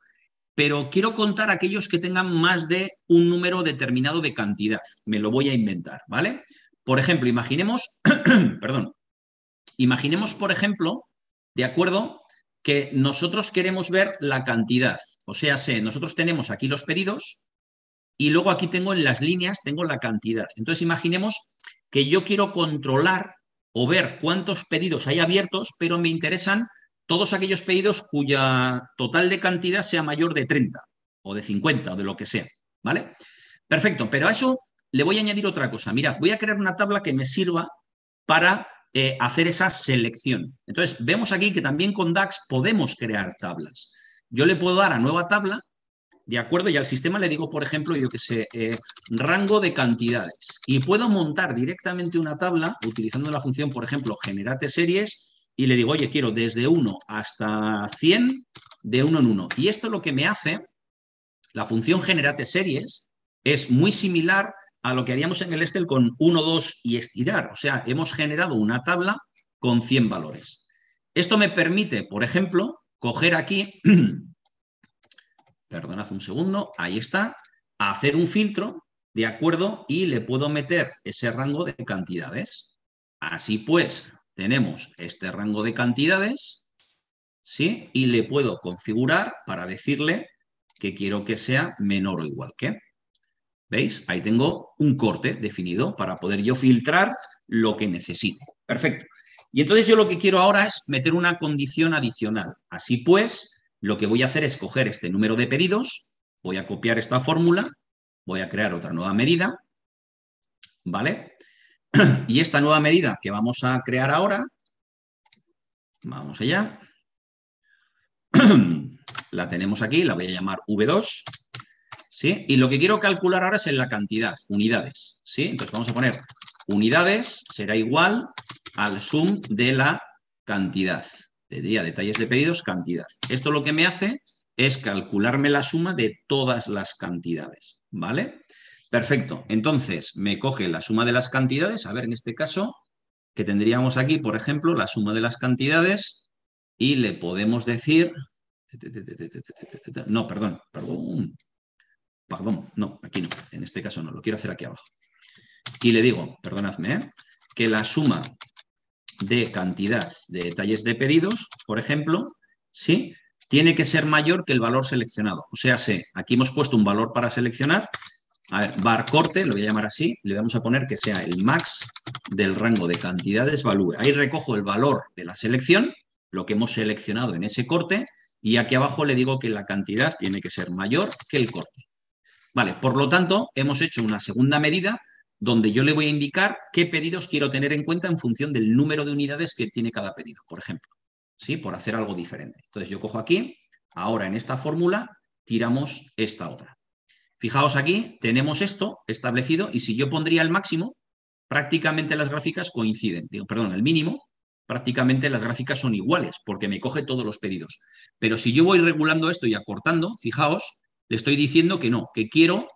pero quiero contar aquellos que tengan más de un número determinado de cantidad. Me lo voy a inventar, ¿vale? Por ejemplo, imaginemos, perdón, imaginemos, por ejemplo, de acuerdo, que nosotros queremos ver la cantidad. O sea, nosotros tenemos aquí los pedidos y luego aquí tengo en las líneas, tengo la cantidad. Entonces, imaginemos que yo quiero controlar o ver cuántos pedidos hay abiertos, pero me interesan todos aquellos pedidos cuya total de cantidad sea mayor de 30 o de 50 o de lo que sea, ¿vale? Perfecto, pero a eso le voy a añadir otra cosa. Mirad, voy a crear una tabla que me sirva para hacer esa selección. Entonces, vemos aquí que también con DAX podemos crear tablas. Yo le puedo dar a nueva tabla, ¿de acuerdo? Y al sistema le digo, por ejemplo, yo que sé, rango de cantidades. Y puedo montar directamente una tabla utilizando la función, por ejemplo, generate series, y le digo, oye, quiero desde 1 hasta 100, de 1 en 1. Y esto lo que me hace, la función generate series, es muy similar a lo que haríamos en el Excel con 1, 2 y estirar. O sea, hemos generado una tabla con 100 valores. Esto me permite, por ejemplo, coger aquí... Perdonad un segundo, ahí está, hacer un filtro, ¿de acuerdo? Y le puedo meter ese rango de cantidades. Así pues, tenemos este rango de cantidades, ¿sí? Y le puedo configurar para decirle que quiero que sea menor o igual que. ¿Veis? Ahí tengo un corte definido para poder yo filtrar lo que necesite. Perfecto. Y entonces yo lo que quiero ahora es meter una condición adicional. Así pues... Lo que voy a hacer es coger este número de pedidos, voy a copiar esta fórmula, voy a crear otra nueva medida, ¿vale? Y esta nueva medida que vamos a crear ahora, vamos allá, la tenemos aquí, la voy a llamar V2, ¿sí? Y lo que quiero calcular ahora es en la cantidad, unidades, ¿sí? Entonces vamos a poner unidades, será igual al sum de la cantidad. Tendría detalles de pedidos, cantidad. Esto lo que me hace es calcularme la suma de todas las cantidades, ¿vale? Perfecto. Entonces, me coge la suma de las cantidades. A ver, en este caso, que tendríamos aquí, por ejemplo, la suma de las cantidades y le podemos decir... No, perdón. No, aquí no. En este caso no, lo quiero hacer aquí abajo. Y le digo, perdonadme, que la suma de cantidad de detalles de pedidos, por ejemplo, ¿sí? Tiene que ser mayor que el valor seleccionado. O sea, aquí hemos puesto un valor para seleccionar. A ver, var corte, lo voy a llamar así, le vamos a poner que sea el max del rango de cantidades value. Ahí recojo el valor de la selección lo que hemos seleccionado en ese corte, y aquí abajo le digo que la cantidad tiene que ser mayor que el corte. Vale, por lo tanto, hemos hecho una segunda medida donde yo le voy a indicar qué pedidos quiero tener en cuenta en función del número de unidades que tiene cada pedido, por ejemplo, ¿sí? Por hacer algo diferente. Entonces yo cojo aquí, ahora en esta fórmula tiramos esta otra. Fijaos aquí, tenemos esto establecido y si yo pondría el máximo, prácticamente las gráficas coinciden. Digo, perdón, el mínimo, prácticamente las gráficas son iguales porque me coge todos los pedidos. Pero si yo voy regulando esto y acortando, fijaos, le estoy diciendo que no, que quiero,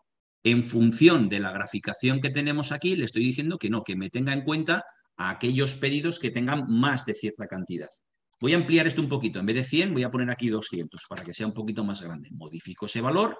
en función de la graficación que tenemos aquí, le estoy diciendo que no, que me tenga en cuenta a aquellos pedidos que tengan más de cierta cantidad. Voy a ampliar esto un poquito. En vez de 100, voy a poner aquí 200 para que sea un poquito más grande. Modifico ese valor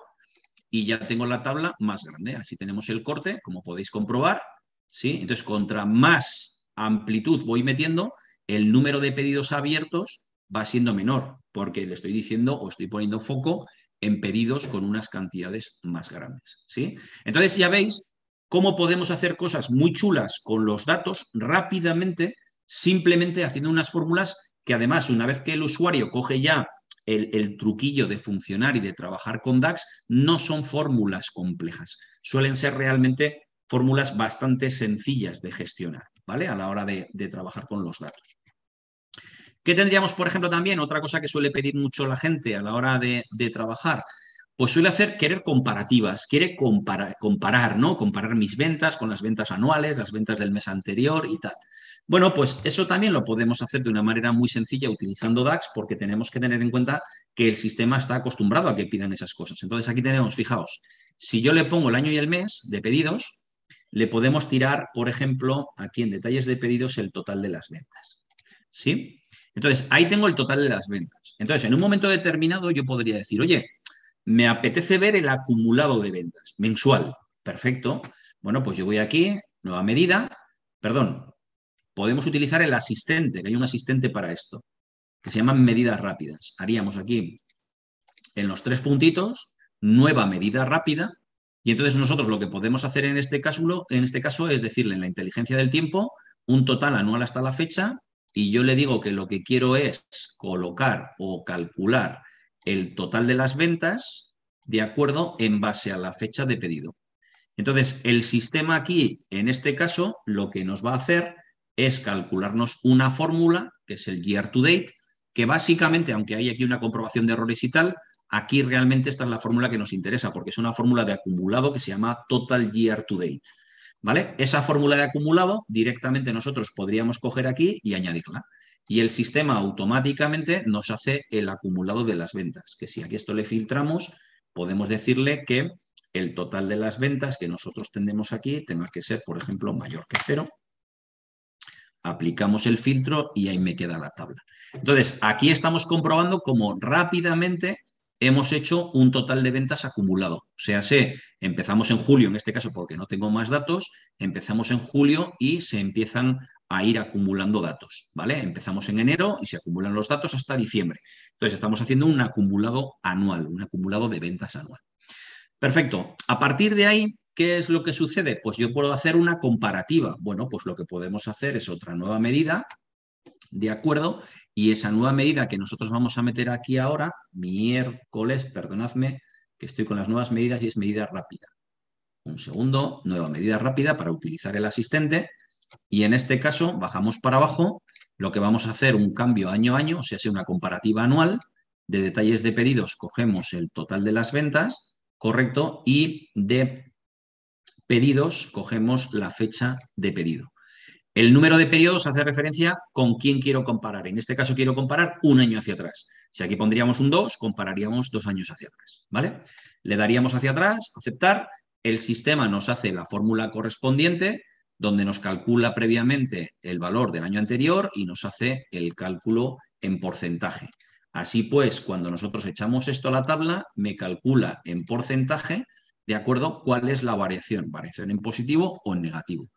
y ya tengo la tabla más grande. Así tenemos el corte, como podéis comprobar, ¿sí? Entonces, contra más amplitud voy metiendo, el número de pedidos abiertos va siendo menor, porque le estoy diciendo o estoy poniendo foco en pedidos con unas cantidades más grandes, ¿sí? Entonces, ya veis cómo podemos hacer cosas muy chulas con los datos rápidamente, simplemente haciendo unas fórmulas que además, una vez que el usuario coge ya el truquillo de funcionar y de trabajar con DAX, no son fórmulas complejas, suelen ser realmente fórmulas bastante sencillas de gestionar, ¿vale? A la hora de trabajar con los datos. ¿Qué tendríamos, por ejemplo, también? Otra cosa que suele pedir mucho la gente a la hora de trabajar, pues suele querer comparativas, quiere comparar, ¿no? Comparar mis ventas con las ventas anuales, las ventas del mes anterior y tal. Bueno, pues eso también lo podemos hacer de una manera muy sencilla utilizando DAX porque tenemos que tener en cuenta que el sistema está acostumbrado a que pidan esas cosas. Entonces aquí tenemos, fijaos, si yo le pongo el año y el mes de pedidos, le podemos tirar, por ejemplo, aquí en detalles de pedidos el total de las ventas. ¿Sí? Entonces, ahí tengo el total de las ventas. Entonces, en un momento determinado yo podría decir, oye, me apetece ver el acumulado de ventas mensual. Perfecto. Bueno, pues yo voy aquí, nueva medida. Perdón, podemos utilizar el asistente, que hay un asistente para esto, que se llaman medidas rápidas. Haríamos aquí, en los 3 puntitos, nueva medida rápida. Y entonces nosotros lo que podemos hacer en este caso es decirle en la inteligencia del tiempo un total anual hasta la fecha y yo le digo que lo que quiero es colocar o calcular el total de las ventas de acuerdo en base a la fecha de pedido. Entonces, el sistema aquí, en este caso, lo que nos va a hacer es calcularnos una fórmula, que es el year to date, que básicamente, aunque hay aquí una comprobación de errores y tal, aquí realmente esta es la fórmula que nos interesa, porque es una fórmula de acumulado que se llama total year to date. ¿Vale? Esa fórmula de acumulado directamente nosotros podríamos coger aquí y añadirla. Y el sistema automáticamente nos hace el acumulado de las ventas, que si aquí esto le filtramos, podemos decirle que el total de las ventas que nosotros tenemos aquí tenga que ser, por ejemplo, mayor que 0. Aplicamos el filtro y ahí me queda la tabla. Entonces, aquí estamos comprobando cómo rápidamente hemos hecho un total de ventas acumulado. O sea, empezamos en julio, en este caso porque no tengo más datos, empezamos en julio y se empiezan a ir acumulando datos, ¿vale? Empezamos en enero y se acumulan los datos hasta diciembre. Entonces, estamos haciendo un acumulado anual, un acumulado de ventas anual. Perfecto. A partir de ahí, ¿qué es lo que sucede? Pues yo puedo hacer una comparativa. Bueno, pues lo que podemos hacer es otra nueva medida, ¿de acuerdo? Y esa nueva medida que nosotros vamos a meter aquí ahora, miércoles, perdonadme, que estoy con las nuevas medidas y es medida rápida. Un segundo, nueva medida rápida para utilizar el asistente. Y en este caso, bajamos para abajo, lo que vamos a hacer un cambio año a año, o sea, una comparativa anual de detalles de pedidos, cogemos el total de las ventas, correcto, y de pedidos cogemos la fecha de pedido. El número de periodos hace referencia con quién quiero comparar. En este caso quiero comparar un año hacia atrás. Si aquí pondríamos un 2, compararíamos 2 años hacia atrás, ¿vale? Le daríamos hacia atrás, aceptar, el sistema nos hace la fórmula correspondiente, donde nos calcula previamente el valor del año anterior y nos hace el cálculo en porcentaje. Así pues, cuando nosotros echamos esto a la tabla, me calcula en porcentaje, de acuerdo, cuál es la variación en positivo o en negativo.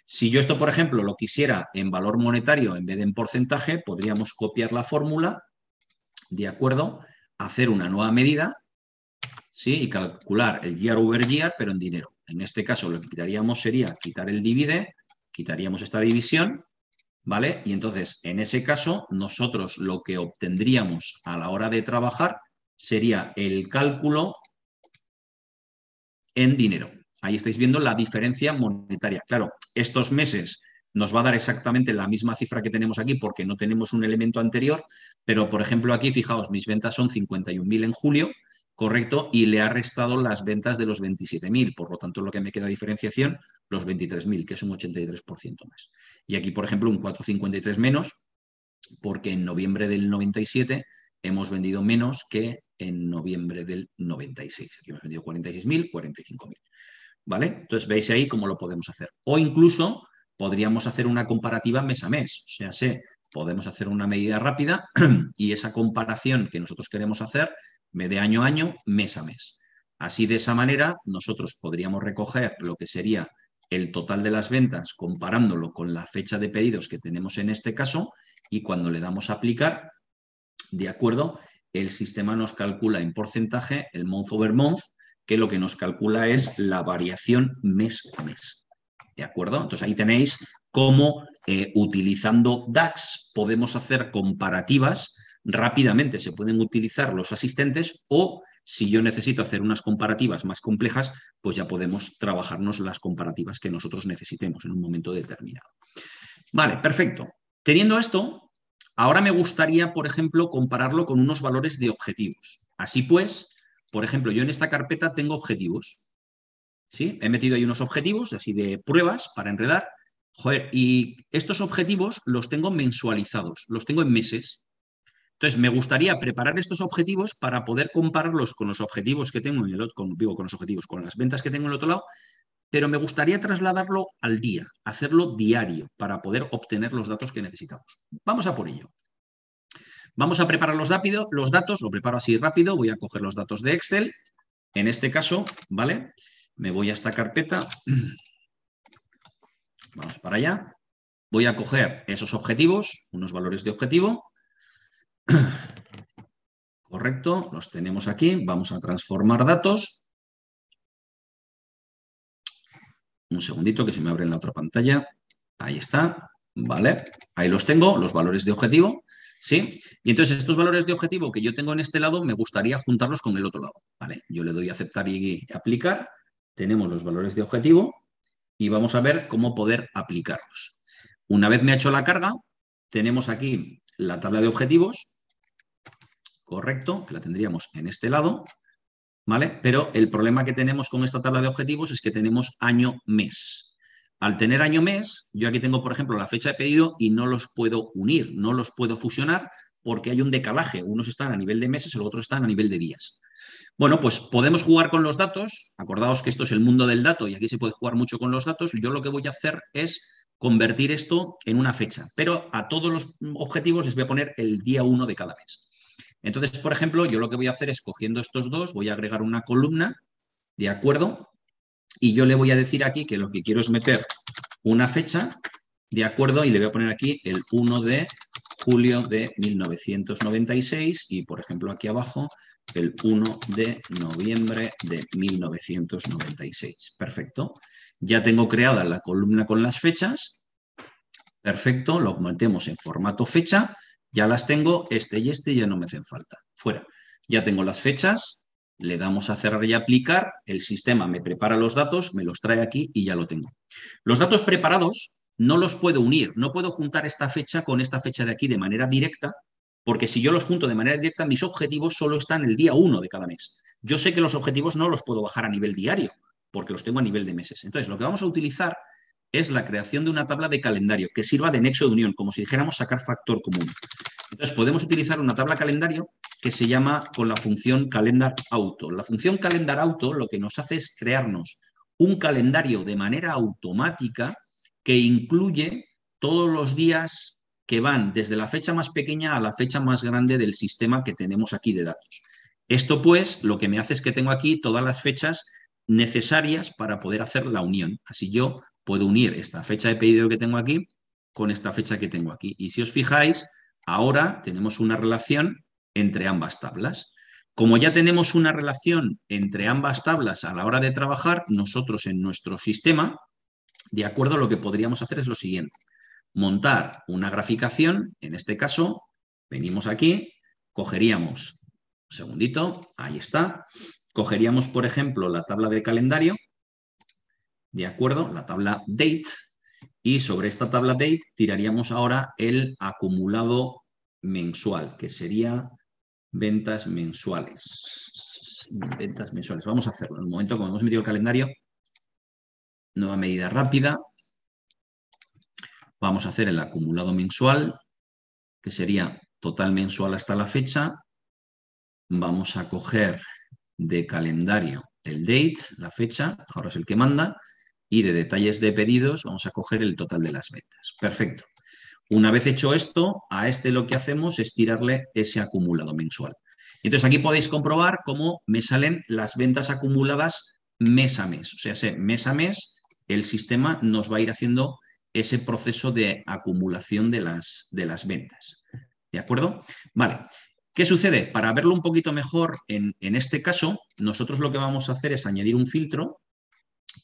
Si yo esto, por ejemplo, lo quisiera en valor monetario en vez de en porcentaje, podríamos copiar la fórmula, de acuerdo, hacer una nueva medida, ¿sí? Y calcular el year over year, pero en dinero. En este caso lo que quitaríamos sería quitar el divide, quitaríamos esta división, ¿vale? Y entonces, en ese caso, nosotros lo que obtendríamos a la hora de trabajar sería el cálculo en dinero. Ahí estáis viendo la diferencia monetaria. Claro, estos meses nos va a dar exactamente la misma cifra que tenemos aquí porque no tenemos un elemento anterior, pero por ejemplo aquí, fijaos, mis ventas son 51.000 en julio, correcto, y le ha restado las ventas de los 27.000, por lo tanto lo que me queda diferenciación, los 23.000, que es un 83% más. Y aquí, por ejemplo, un 4,53 menos, porque en noviembre del 97 hemos vendido menos que en noviembre del 96. Aquí hemos vendido 46.000, 45.000. ¿Vale? Entonces veis ahí cómo lo podemos hacer. O incluso podríamos hacer una comparativa mes a mes. O sea, podemos hacer una medida rápida y esa comparación que nosotros queremos hacer de año a año, mes a mes. Así, de esa manera, nosotros podríamos recoger lo que sería el total de las ventas comparándolo con la fecha de pedidos que tenemos en este caso y cuando le damos a aplicar, de acuerdo, el sistema nos calcula en porcentaje el month over month, que lo que nos calcula es la variación mes a mes. ¿De acuerdo? Entonces ahí tenéis cómo utilizando DAX podemos hacer comparativas rápidamente. Se pueden utilizar los asistentes o si yo necesito hacer unas comparativas más complejas, pues ya podemos trabajarnos las comparativas que nosotros necesitemos en un momento determinado. Vale, perfecto. Teniendo esto, ahora me gustaría, por ejemplo, compararlo con unos valores de objetivos. Así pues, por ejemplo, yo en esta carpeta tengo objetivos. ¿Sí? He metido ahí unos objetivos así de pruebas para enredar. Joder, y estos objetivos los tengo mensualizados, los tengo en meses. Entonces, me gustaría preparar estos objetivos para poder compararlos con los objetivos que tengo en el otro, con los objetivos, con las ventas que tengo en el otro lado, pero me gustaría trasladarlo al día, hacerlo diario para poder obtener los datos que necesitamos. Vamos a por ello. Vamos a preparar los datos, lo preparo así rápido, voy a coger los datos de Excel. En este caso, ¿vale? Me voy a esta carpeta. Vamos para allá. Voy a coger esos objetivos, unos valores de objetivo. Correcto, los tenemos aquí. Vamos a transformar datos. Un segundito que se me abre en la otra pantalla. Ahí está. Vale, ahí los tengo, los valores de objetivo. ¿Sí? Y entonces estos valores de objetivo que yo tengo en este lado me gustaría juntarlos con el otro lado. ¿Vale? Yo le doy a aceptar y aplicar. Tenemos los valores de objetivo y vamos a ver cómo poder aplicarlos. Una vez me ha hecho la carga, tenemos aquí la tabla de objetivos, correcto, que la tendríamos en este lado, ¿vale? Pero el problema que tenemos con esta tabla de objetivos es que tenemos año-mes. Al tener año-mes, yo aquí tengo, por ejemplo, la fecha de pedido y no los puedo unir, no los puedo fusionar porque hay un decalaje. Unos están a nivel de meses y los otros están a nivel de días. Bueno, pues podemos jugar con los datos. Acordaos que esto es el mundo del dato y aquí se puede jugar mucho con los datos. Yo lo que voy a hacer es convertir esto en una fecha, pero a todos los objetivos les voy a poner el día 1 de cada mes. Entonces, por ejemplo, yo lo que voy a hacer es, cogiendo estos dos, voy a agregar una columna, ¿de acuerdo? Y yo le voy a decir aquí que lo que quiero es meter una fecha, ¿de acuerdo? Y le voy a poner aquí el 1 de julio de 1996 y, por ejemplo, aquí abajo el 1 de noviembre de 1996. Perfecto. Ya tengo creada la columna con las fechas. Perfecto, lo metemos en formato fecha. Ya las tengo, este y este ya no me hacen falta. Fuera. Ya tengo las fechas, le damos a cerrar y aplicar. El sistema me prepara los datos, me los trae aquí y ya lo tengo. Los datos preparados no los puedo unir. No puedo juntar esta fecha con esta fecha de aquí de manera directa, porque si yo los junto de manera directa, mis objetivos solo están el día 1 de cada mes. Yo sé que los objetivos no los puedo bajar a nivel diario, porque los tengo a nivel de meses. Entonces, lo que vamos a utilizar es la creación de una tabla de calendario que sirva de nexo de unión, como si dijéramos sacar factor común. Entonces, podemos utilizar una tabla calendario que se llama con la función calendar auto. La función calendar auto lo que nos hace es crearnos un calendario de manera automática que incluye todos los días que van desde la fecha más pequeña a la fecha más grande del sistema que tenemos aquí de datos. Esto, pues, lo que me hace es que tengo aquí todas las fechas necesarias para poder hacer la unión. Así yo puedo unir esta fecha de pedido que tengo aquí con esta fecha que tengo aquí. Y si os fijáis, ahora tenemos una relación entre ambas tablas. Como ya tenemos una relación entre ambas tablas a la hora de trabajar, nosotros en nuestro sistema, de acuerdo, lo que podríamos hacer es lo siguiente. montar una graficación. En este caso, venimos aquí, cogeríamos, un segundito, ahí está, cogeríamos, por ejemplo, la tabla de calendario, ¿de acuerdo? La tabla Date, y sobre esta tabla Date tiraríamos ahora el acumulado mensual, que sería ventas mensuales. Ventas mensuales. Vamos a hacerlo. En el momento, como hemos metido el calendario, nueva medida rápida. Vamos a hacer el acumulado mensual, que sería total mensual hasta la fecha. Vamos a coger de calendario el date, la fecha, ahora es el que manda, y de detalles de pedidos vamos a coger el total de las ventas. Perfecto. Una vez hecho esto, a este lo que hacemos es tirarle ese acumulado mensual. Entonces aquí podéis comprobar cómo me salen las ventas acumuladas mes a mes. O sea, mes a mes el sistema nos va a ir haciendo ese proceso de acumulación de las ventas. ¿De acuerdo? Vale. ¿Qué sucede? Para verlo un poquito mejor, en este caso, nosotros lo que vamos a hacer es añadir un filtro.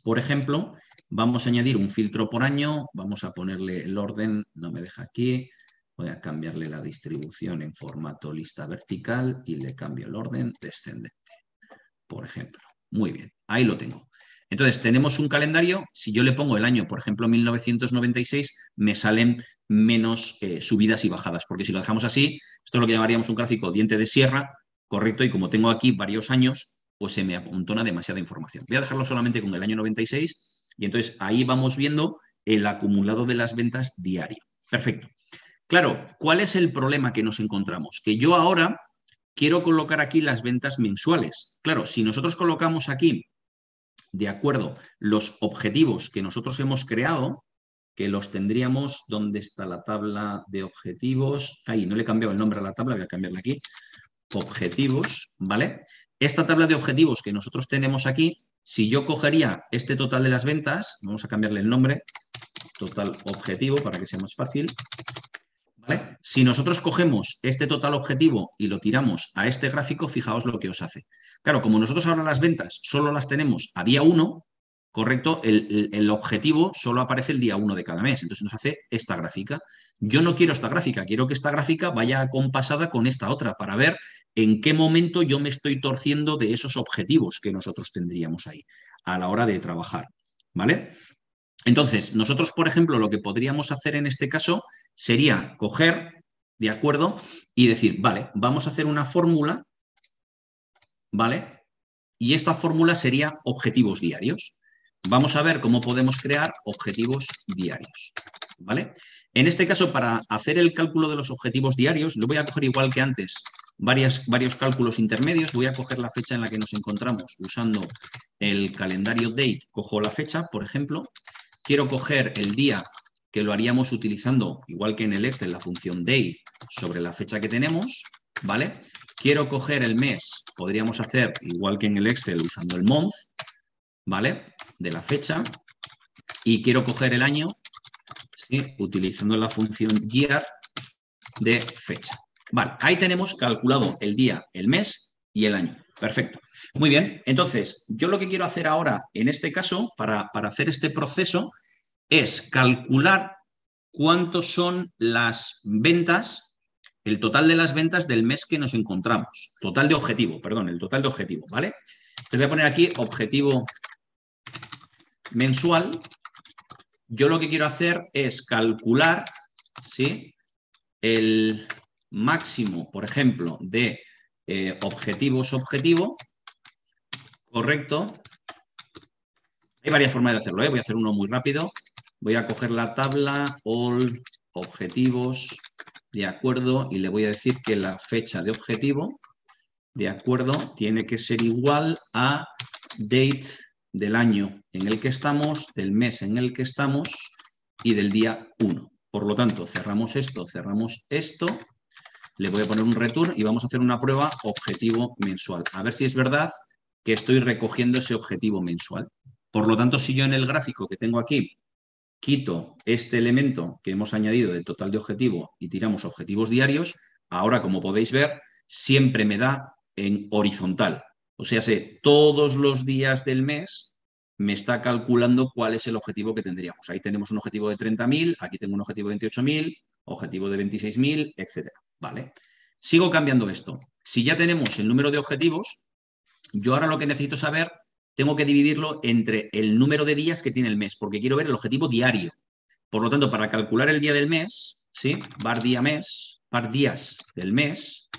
Por ejemplo, vamos a añadir un filtro por año, vamos a ponerle el orden, no me deja aquí, voy a cambiarle la distribución en formato lista vertical y le cambio el orden descendente, por ejemplo. Muy bien, ahí lo tengo. Entonces, tenemos un calendario, si yo le pongo el año, por ejemplo, 1996, me salen menos subidas y bajadas, porque si lo dejamos así, esto es lo que llamaríamos un gráfico diente de sierra, correcto, y como tengo aquí varios años, pues se me amontona demasiada información. Voy a dejarlo solamente con el año 96 y entonces ahí vamos viendo el acumulado de las ventas diario. Perfecto. Claro, ¿cuál es el problema que nos encontramos? Que yo ahora quiero colocar aquí las ventas mensuales. Claro, si nosotros colocamos aquí, de acuerdo, los objetivos que nosotros hemos creado, que los tendríamos, ¿dónde está la tabla de objetivos? Ahí, no le he cambiado el nombre a la tabla, voy a cambiarla aquí. Objetivos, ¿vale? Esta tabla de objetivos que nosotros tenemos aquí, si yo cogería este total de las ventas, vamos a cambiarle el nombre, total objetivo para que sea más fácil, ¿vale? Si nosotros cogemos este total objetivo y lo tiramos a este gráfico, fijaos lo que os hace. Claro, como nosotros ahora las ventas solo las tenemos a día 1, correcto, el objetivo solo aparece el día 1 de cada mes, entonces nos hace esta gráfica. Yo no quiero esta gráfica, quiero que esta gráfica vaya acompasada con esta otra para ver en qué momento yo me estoy torciendo de esos objetivos que nosotros tendríamos ahí a la hora de trabajar, ¿vale? Entonces, nosotros, por ejemplo, lo que podríamos hacer en este caso sería coger, ¿de acuerdo? Y decir, vale, vamos a hacer una fórmula, ¿vale? Y esta fórmula sería objetivos diarios. Vamos a ver cómo podemos crear objetivos diarios, ¿vale? En este caso, para hacer el cálculo de los objetivos diarios, lo voy a coger igual que antes, varios cálculos intermedios. Voy a coger la fecha en la que nos encontramos usando el calendario date. Cojo la fecha, por ejemplo. Quiero coger el día, que lo haríamos utilizando, igual que en el Excel, la función day sobre la fecha que tenemos, ¿vale? Quiero coger el mes, podríamos hacer igual que en el Excel usando el month, ¿vale? De la fecha. Y quiero coger el año, ¿sí? Utilizando la función year de fecha. Vale, ahí tenemos calculado el día, el mes y el año. Perfecto. Muy bien, entonces yo lo que quiero hacer ahora, en este caso, para hacer este proceso, es calcular cuántos son las ventas, el total de las ventas del mes que nos encontramos. Total de objetivo, perdón, el total de objetivo, ¿vale? Entonces voy a poner aquí objetivo mensual. Yo lo que quiero hacer es calcular, ¿sí?, el máximo, por ejemplo, de objetivo, correcto. Hay varias formas de hacerlo, ¿eh? Voy a hacer uno muy rápido. Voy a coger la tabla all objetivos, de acuerdo, y le voy a decir que la fecha de objetivo, de acuerdo, tiene que ser igual a date del año en el que estamos, del mes en el que estamos y del día 1. Por lo tanto, cerramos esto, le voy a poner un return y vamos a hacer una prueba objetivo mensual. A ver si es verdad que estoy recogiendo ese objetivo mensual. Por lo tanto, si yo en el gráfico que tengo aquí quito este elemento que hemos añadido de total de objetivo y tiramos objetivos diarios, ahora, como podéis ver, siempre me da en horizontal. O sea, todos los días del mes me está calculando cuál es el objetivo que tendríamos. Ahí tenemos un objetivo de 30.000, aquí tengo un objetivo de 28.000, objetivo de 26.000, etc. ¿Vale? Sigo cambiando esto. Si ya tenemos el número de objetivos, yo ahora lo que necesito saber, tengo que dividirlo entre el número de días que tiene el mes, porque quiero ver el objetivo diario. Por lo tanto, para calcular el día del mes, ¿sí? Var día mes, par días del mes,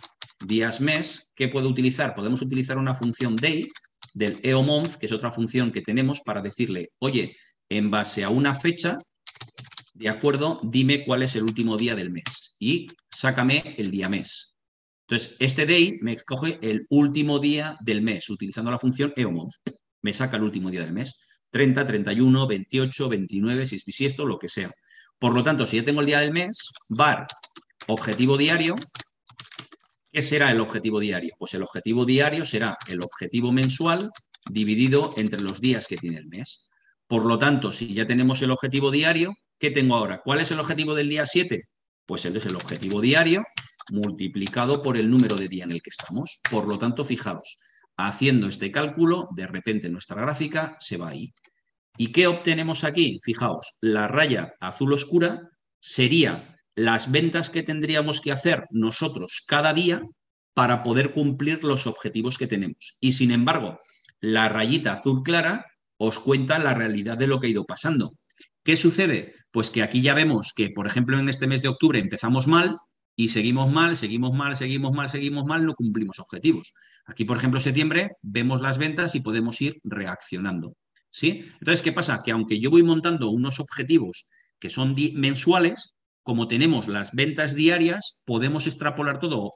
días mes, ¿qué puedo utilizar? Podemos utilizar una función day del EOMonth, que es otra función que tenemos para decirle, oye, en base a una fecha, de acuerdo, dime cuál es el último día del mes y sácame el día mes. Entonces, este day me coge el último día del mes, utilizando la función EOMonth. Me saca el último día del mes. 30, 31, 28, 29, si es bisiesto, lo que sea. Por lo tanto, si ya tengo el día del mes, var objetivo diario, ¿qué será el objetivo diario? Pues el objetivo diario será el objetivo mensual dividido entre los días que tiene el mes. Por lo tanto, si ya tenemos el objetivo diario, ¿qué tengo ahora? ¿Cuál es el objetivo del día 7? Pues él es el objetivo diario multiplicado por el número de día en el que estamos. Por lo tanto, fijaos, haciendo este cálculo, de repente nuestra gráfica se va ahí. ¿Y qué obtenemos aquí? Fijaos, la raya azul oscura sería las ventas que tendríamos que hacer nosotros cada día para poder cumplir los objetivos que tenemos. Y sin embargo, la rayita azul clara os cuenta la realidad de lo que ha ido pasando. ¿Qué sucede? Pues que aquí ya vemos que, por ejemplo, en este mes de octubre empezamos mal y seguimos mal, seguimos mal, seguimos mal, seguimos mal, no cumplimos objetivos. Aquí, por ejemplo, en septiembre vemos las ventas y podemos ir reaccionando. ¿Sí? Entonces, ¿qué pasa? Que aunque yo voy montando unos objetivos que son mensuales, como tenemos las ventas diarias, podemos extrapolar todo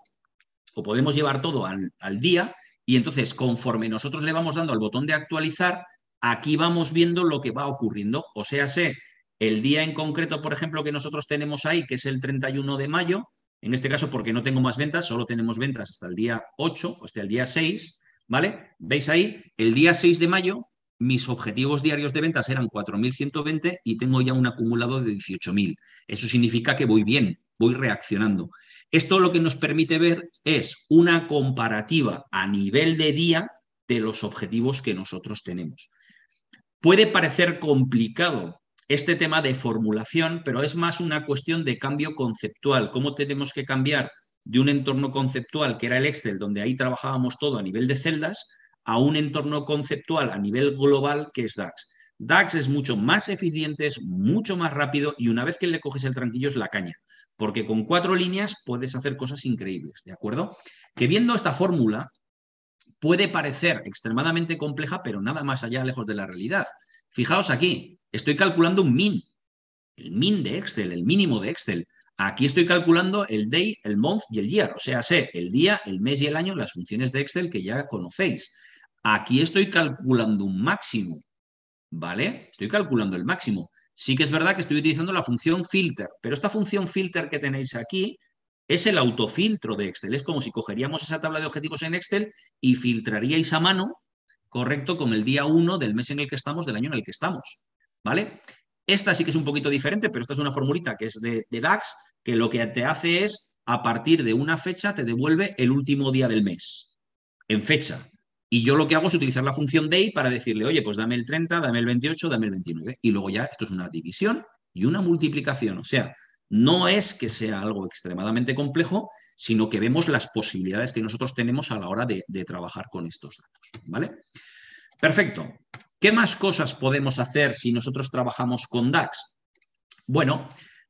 o podemos llevar todo al día y entonces conforme nosotros le vamos dando al botón de actualizar, aquí vamos viendo lo que va ocurriendo. O sea, sé el día en concreto, por ejemplo, que nosotros tenemos ahí, que es el 31 de mayo, en este caso porque no tengo más ventas, solo tenemos ventas hasta el día 8 o hasta el día 6, ¿vale? ¿Veis ahí? El día 6 de mayo mis objetivos diarios de ventas eran 4.120 y tengo ya un acumulado de 18.000. Eso significa que voy bien, voy reaccionando. Esto lo que nos permite ver es una comparativa a nivel de día de los objetivos que nosotros tenemos. Puede parecer complicado este tema de formulación, pero es más una cuestión de cambio conceptual. ¿Cómo tenemos que cambiar de un entorno conceptual que era el Excel, donde ahí trabajábamos todo a nivel de celdas, a un entorno conceptual a nivel global que es DAX? DAX es mucho más eficiente, es mucho más rápido y una vez que le coges el tranquillo es la caña, porque con 4 líneas puedes hacer cosas increíbles, ¿de acuerdo? Que viendo esta fórmula puede parecer extremadamente compleja, pero nada más allá lejos de la realidad. Fijaos aquí, estoy calculando un min, el min de Excel, el mínimo de Excel. Aquí estoy calculando el day, el month y el year, o sea, sé el día, el mes y el año, las funciones de Excel que ya conocéis. Aquí estoy calculando un máximo, ¿vale? Estoy calculando el máximo. Sí que es verdad que estoy utilizando la función filter, pero esta función filter que tenéis aquí es el autofiltro de Excel. Es como si cogeríamos esa tabla de objetivos en Excel y filtraríais a mano, correcto, con el día 1 del mes en el que estamos, del año en el que estamos, ¿vale? Esta sí que es un poquito diferente, pero esta es una formulita que es de DAX, que lo que te hace es, a partir de una fecha, te devuelve el último día del mes, en fecha. Y yo lo que hago es utilizar la función day para decirle, oye, pues dame el 30, dame el 28, dame el 29. Y luego ya esto es una división y una multiplicación. O sea, no es que sea algo extremadamente complejo, sino que vemos las posibilidades que nosotros tenemos a la hora de trabajar con estos datos, ¿vale? Perfecto. ¿Qué más cosas podemos hacer si nosotros trabajamos con DAX? Bueno,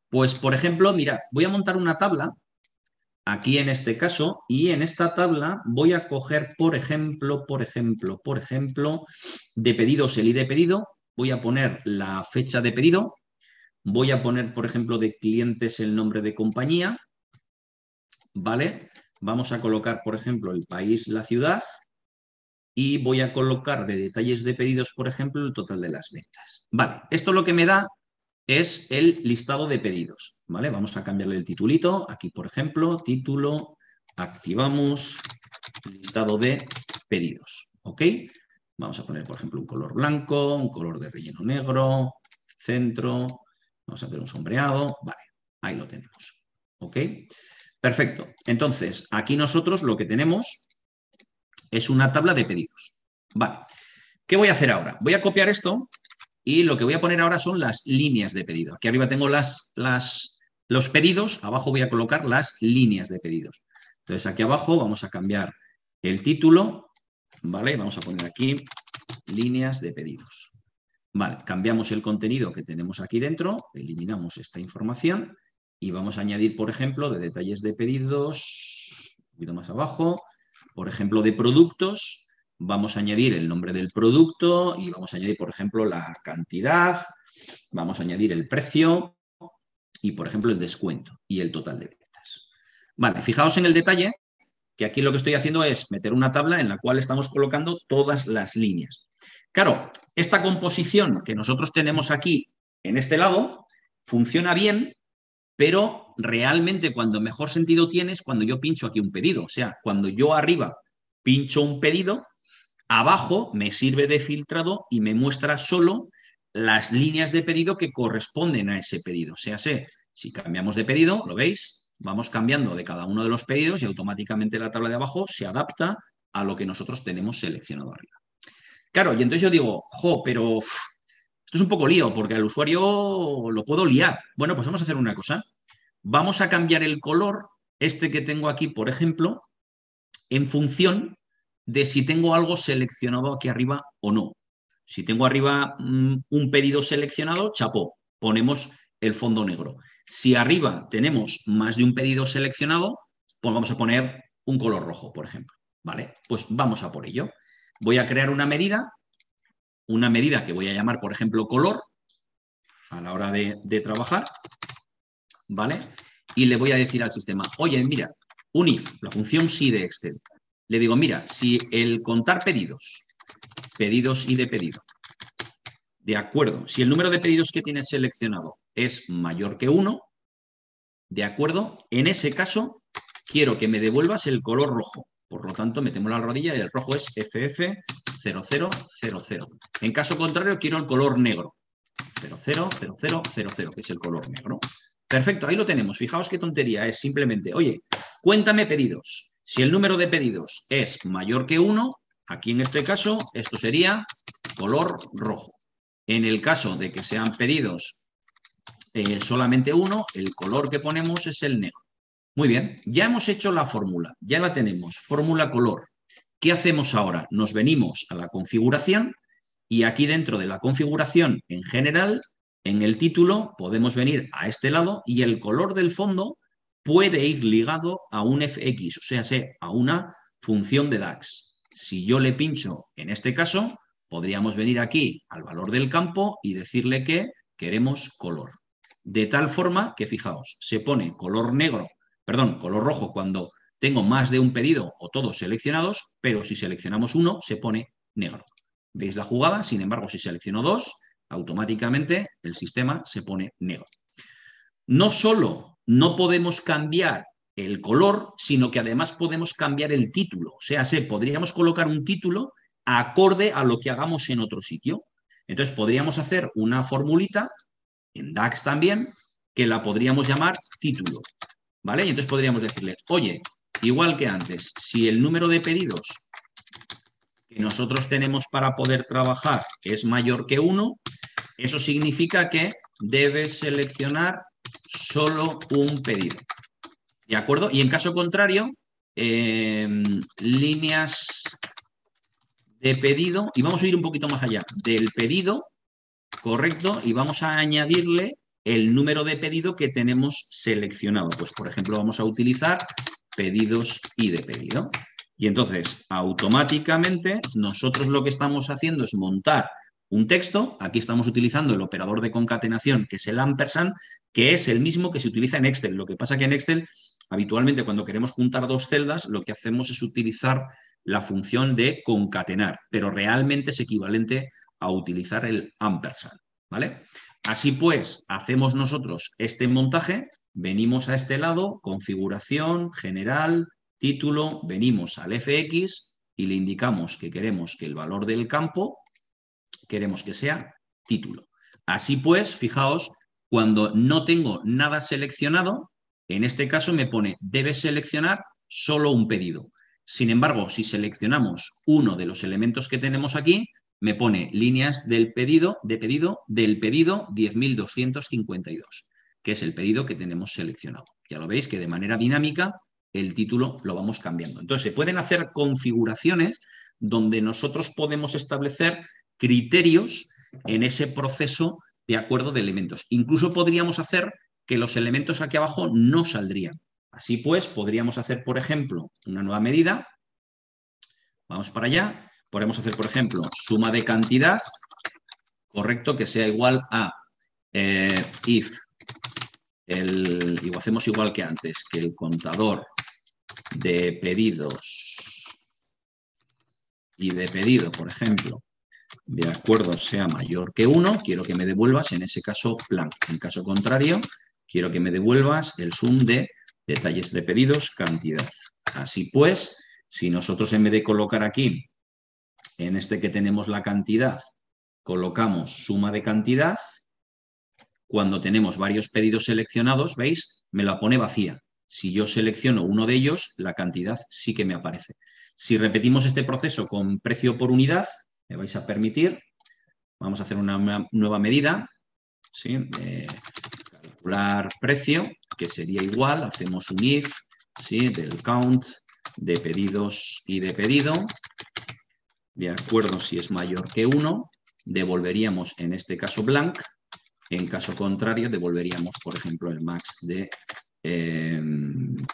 pues por ejemplo, mirad, voy a montar una tabla aquí en este caso y en esta tabla voy a coger, por ejemplo, de pedidos el ID de pedido, voy a poner la fecha de pedido, voy a poner, por ejemplo, de clientes el nombre de compañía, ¿vale? Vamos a colocar, por ejemplo, el país, la ciudad y voy a colocar de detalles de pedidos, por ejemplo, el total de las ventas. Vale, esto lo que me da es el listado de pedidos, ¿vale? Vamos a cambiarle el titulito. Aquí, por ejemplo, título, activamos listado de pedidos, ¿ok? Vamos a poner, por ejemplo, un color blanco, un color de relleno negro, centro, vamos a hacer un sombreado, vale, ahí lo tenemos, ¿ok? Perfecto. Entonces, aquí nosotros lo que tenemos es una tabla de pedidos, vale. ¿Qué voy a hacer ahora? Voy a copiar esto y lo que voy a poner ahora son las líneas de pedido. Aquí arriba tengo los pedidos, abajo voy a colocar las líneas de pedidos. Entonces aquí abajo vamos a cambiar el título, ¿vale? Vamos a poner aquí líneas de pedidos. Vale, cambiamos el contenido que tenemos aquí dentro, eliminamos esta información y vamos a añadir, por ejemplo, de detalles de pedidos, un poquito más abajo, por ejemplo, de productos, vamos a añadir el nombre del producto y vamos a añadir, por ejemplo, la cantidad, vamos a añadir el precio y, por ejemplo, el descuento y el total de ventas. Vale, fijaos en el detalle que aquí lo que estoy haciendo es meter una tabla en la cual estamos colocando todas las líneas. Claro, esta composición que nosotros tenemos aquí en este lado funciona bien, pero realmente cuando mejor sentido tiene es cuando yo pincho aquí un pedido. O sea, cuando yo arriba pincho un pedido, abajo me sirve de filtrado y me muestra solo las líneas de pedido que corresponden a ese pedido. O sea, si cambiamos de pedido, ¿lo veis? Vamos cambiando de cada uno de los pedidos y automáticamente la tabla de abajo se adapta a lo que nosotros tenemos seleccionado arriba. Claro, y entonces yo digo, pero esto es un poco lío porque al usuario lo puedo liar. Bueno, pues vamos a hacer una cosa. Vamos a cambiar el color, este que tengo aquí, por ejemplo, en función de si tengo algo seleccionado aquí arriba o no. Si tengo arriba un pedido seleccionado, chapó, ponemos el fondo negro. Si arriba tenemos más de un pedido seleccionado, pues vamos a poner un color rojo, por ejemplo. ¿Vale? Pues vamos a por ello. Voy a crear una medida que voy a llamar, por ejemplo, color, a la hora de trabajar, ¿vale? Y le voy a decir al sistema, oye, mira, un if, la función si de Excel. Le digo, mira, si el contar pedidos y de pedido, de acuerdo, si el número de pedidos que tienes seleccionado es mayor que 1, de acuerdo, en ese caso quiero que me devuelvas el color rojo. Por lo tanto, metemos la rodilla y el rojo es FF0000. En caso contrario, quiero el color negro. 000000, que es el color negro. Perfecto, ahí lo tenemos. Fijaos qué tontería es simplemente, oye, cuéntame pedidos. Si el número de pedidos es mayor que 1, aquí en este caso, esto sería color rojo. En el caso de que sean pedidos solamente 1, el color que ponemos es el negro. Muy bien, ya hemos hecho la fórmula, ya la tenemos, fórmula color. ¿Qué hacemos ahora? Nos venimos a la configuración y aquí dentro de la configuración en general, en el título, podemos venir a este lado y el color del fondo puede ir ligado a un FX, o sea, a una función de DAX. Si yo le pincho en este caso, podríamos venir aquí al valor del campo y decirle que queremos color. De tal forma que, fijaos, se pone color rojo cuando tengo más de un pedido o todos seleccionados, pero si seleccionamos uno, se pone negro. ¿Veis la jugada? Sin embargo, si selecciono 2, automáticamente el sistema se pone negro. No solo no podemos cambiar el color, sino que además podemos cambiar el título. O sea, podríamos colocar un título acorde a lo que hagamos en otro sitio. Entonces, podríamos hacer una formulita, en DAX también, que la podríamos llamar título. ¿Vale? Y entonces podríamos decirle, oye, igual que antes, si el número de pedidos que nosotros tenemos para poder trabajar es mayor que 1, eso significa que debes seleccionar solo un pedido. ¿De acuerdo? Y en caso contrario, líneas de pedido, y vamos a ir un poquito más allá, del pedido, correcto, y vamos a añadirle el número de pedido que tenemos seleccionado. Pues, por ejemplo, vamos a utilizar pedidos y de pedido. Y entonces, automáticamente, nosotros lo que estamos haciendo es montar un texto. Aquí estamos utilizando el operador de concatenación, que es el ampersand, que es el mismo que se utiliza en Excel. Lo que pasa que en Excel, habitualmente, cuando queremos juntar dos celdas, lo que hacemos es utilizar la función de concatenar, pero realmente es equivalente a utilizar el ampersand, ¿vale? Así pues, hacemos nosotros este montaje, venimos a este lado, configuración, general, título, venimos al FX y le indicamos que queremos que el valor del campo, queremos que sea título. Así pues, fijaos, cuando no tengo nada seleccionado, en este caso me pone, debes seleccionar solo un pedido. Sin embargo, si seleccionamos uno de los elementos que tenemos aquí, me pone líneas del pedido, del pedido 10.252, que es el pedido que tenemos seleccionado. Ya lo veis que de manera dinámica el título lo vamos cambiando. Entonces, se pueden hacer configuraciones donde nosotros podemos establecer criterios en ese proceso de acuerdo de elementos. Incluso podríamos hacer que los elementos aquí abajo no saldrían. Así pues, podríamos hacer, por ejemplo, una nueva medida. Vamos para allá. Podemos hacer, por ejemplo, suma de cantidad, correcto, que sea igual a if, y lo hacemos igual que antes, que el contador de pedidos y de pedido, por ejemplo, de acuerdo sea mayor que 1, quiero que me devuelvas, en ese caso, blank. En caso contrario, quiero que me devuelvas el sum de detalles de pedidos, cantidad. Así pues, si nosotros en vez de colocar aquí, en este que tenemos la cantidad, colocamos suma de cantidad, cuando tenemos varios pedidos seleccionados, ¿veis? Me la pone vacía. Si yo selecciono uno de ellos, la cantidad sí que me aparece. Si repetimos este proceso con precio por unidad, me vais a permitir, vamos a hacer una nueva medida, ¿sí? Calcular precio, que sería igual, hacemos un if, ¿sí? Del count de pedidos y de pedido, de acuerdo si es mayor que 1, devolveríamos en este caso blank, en caso contrario devolveríamos, por ejemplo, el max de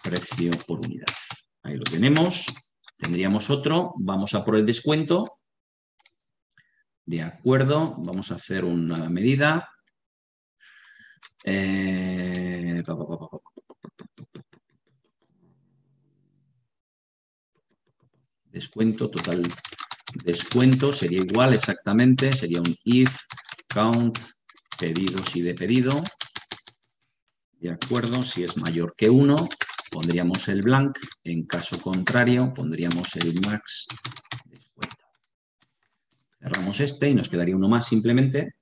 precio por unidad. Ahí lo tenemos. Tendríamos otro, vamos a por el descuento. De acuerdo, vamos a hacer una medida. Descuento, total descuento sería igual exactamente, sería un if count pedidos y de pedido. De acuerdo, si es mayor que 1, pondríamos el blank, en caso contrario pondríamos el max descuento. Cerramos este y nos quedaría uno más simplemente.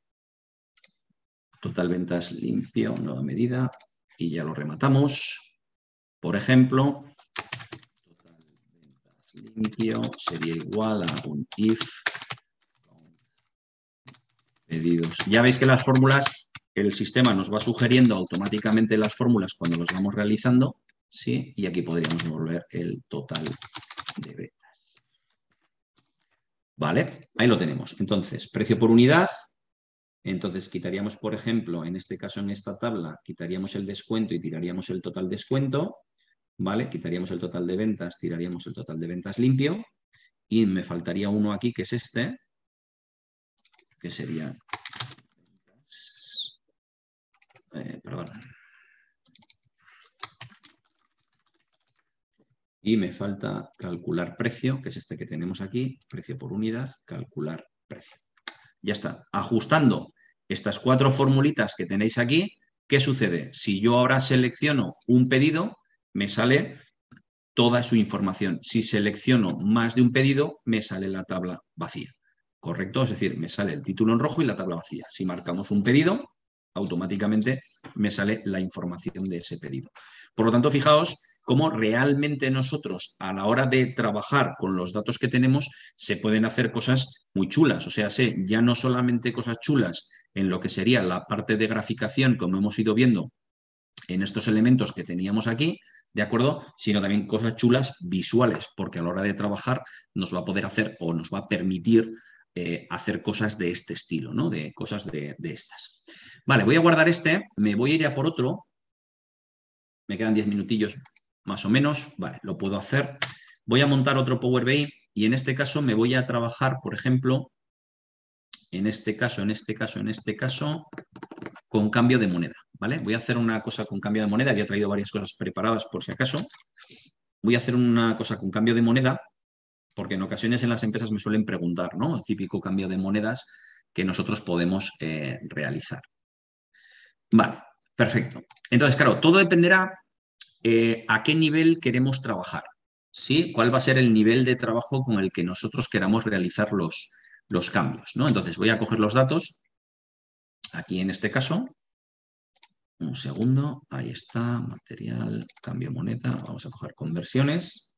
Total ventas limpio, nueva medida, y ya lo rematamos. Por ejemplo, total ventas limpio sería igual a un if pedidos. Ya veis que las fórmulas, el sistema nos va sugiriendo automáticamente las fórmulas cuando los vamos realizando, ¿sí? Y aquí podríamos devolver el total de ventas. Vale, ahí lo tenemos. Entonces, precio por unidad. Entonces, quitaríamos, por ejemplo, en este caso, en esta tabla, quitaríamos el descuento y tiraríamos el total descuento. ¿Vale? Quitaríamos el total de ventas, tiraríamos el total de ventas limpio. Y me faltaría uno aquí, que es este, que sería... perdón. Y me falta calcular precio, que es este que tenemos aquí, precio por unidad, calcular precio. Ya está. Ajustando estas 4 formulitas que tenéis aquí, ¿qué sucede? Si yo ahora selecciono un pedido, me sale toda su información. Si selecciono más de un pedido, me sale la tabla vacía. ¿Correcto? Es decir, me sale el título en rojo y la tabla vacía. Si marcamos un pedido, automáticamente me sale la información de ese pedido. Por lo tanto, fijaos cómo realmente nosotros, a la hora de trabajar con los datos que tenemos, se pueden hacer cosas muy chulas. O sea, ya no solamente cosas chulas en lo que sería la parte de graficación, como hemos ido viendo en estos elementos que teníamos aquí, ¿de acuerdo? Sino también cosas chulas visuales, porque a la hora de trabajar nos va a poder hacer o nos va a permitir hacer cosas de este estilo, ¿no? De cosas de estas. Vale, voy a guardar este, me voy a ir a por otro. Me quedan 10 minutillos más o menos. Vale, lo puedo hacer. Voy a montar otro Power BI y en este caso me voy a trabajar, por ejemplo, en este caso, con cambio de moneda, ¿vale? Voy a hacer una cosa con cambio de moneda. Había traído varias cosas preparadas por si acaso. Voy a hacer una cosa con cambio de moneda porque en ocasiones en las empresas me suelen preguntar, ¿no? El típico cambio de monedas que nosotros podemos realizar. Vale, perfecto. Entonces, claro, todo dependerá a qué nivel queremos trabajar, ¿sí? ¿Cuál va a ser el nivel de trabajo con el que nosotros queramos realizar los cambios, ¿no? Entonces, voy a coger los datos, aquí en este caso, un segundo, ahí está, material, cambio moneda, vamos a coger conversiones.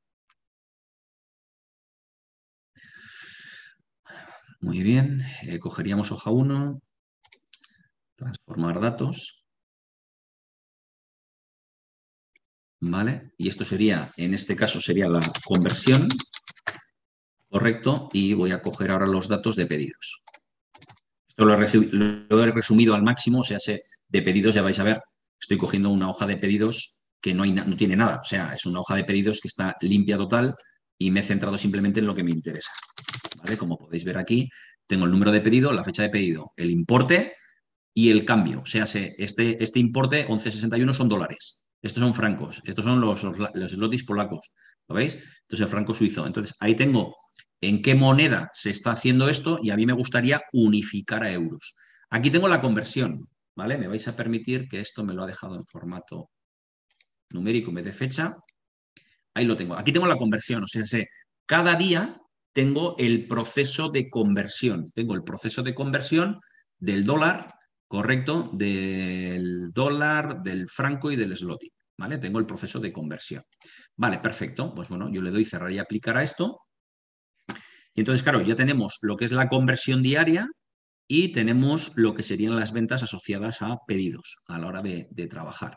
Muy bien, cogeríamos hoja 1, transformar datos, ¿vale? Y esto sería, en este caso sería la conversión, correcto, y voy a coger ahora los datos de pedidos. Esto lo he resumido al máximo, o sea, de pedidos ya vais a ver, estoy cogiendo una hoja de pedidos que no tiene nada, o sea, es una hoja de pedidos que está limpia total y me he centrado simplemente en lo que me interesa, ¿vale? Como podéis ver aquí, tengo el número de pedido, la fecha de pedido, el importe y el cambio, o sea, este importe 11,61 son dólares, estos son francos, estos son los zlotys polacos, ¿lo veis? Entonces el franco suizo, entonces ahí tengo en qué moneda se está haciendo esto y a mí me gustaría unificar a euros. Aquí tengo la conversión, ¿vale? Me vais a permitir que esto me lo ha dejado en formato numérico en vez de fecha. Ahí lo tengo. Aquí tengo la conversión, o sea, cada día tengo el proceso de conversión. Tengo el proceso de conversión del dólar, correcto, del dólar, del franco y del zloty, ¿vale? Tengo el proceso de conversión. Vale, perfecto. Pues bueno, yo le doy cerrar y aplicar a esto. Y entonces, claro, ya tenemos lo que es la conversión diaria y tenemos lo que serían las ventas asociadas a pedidos a la hora de trabajar.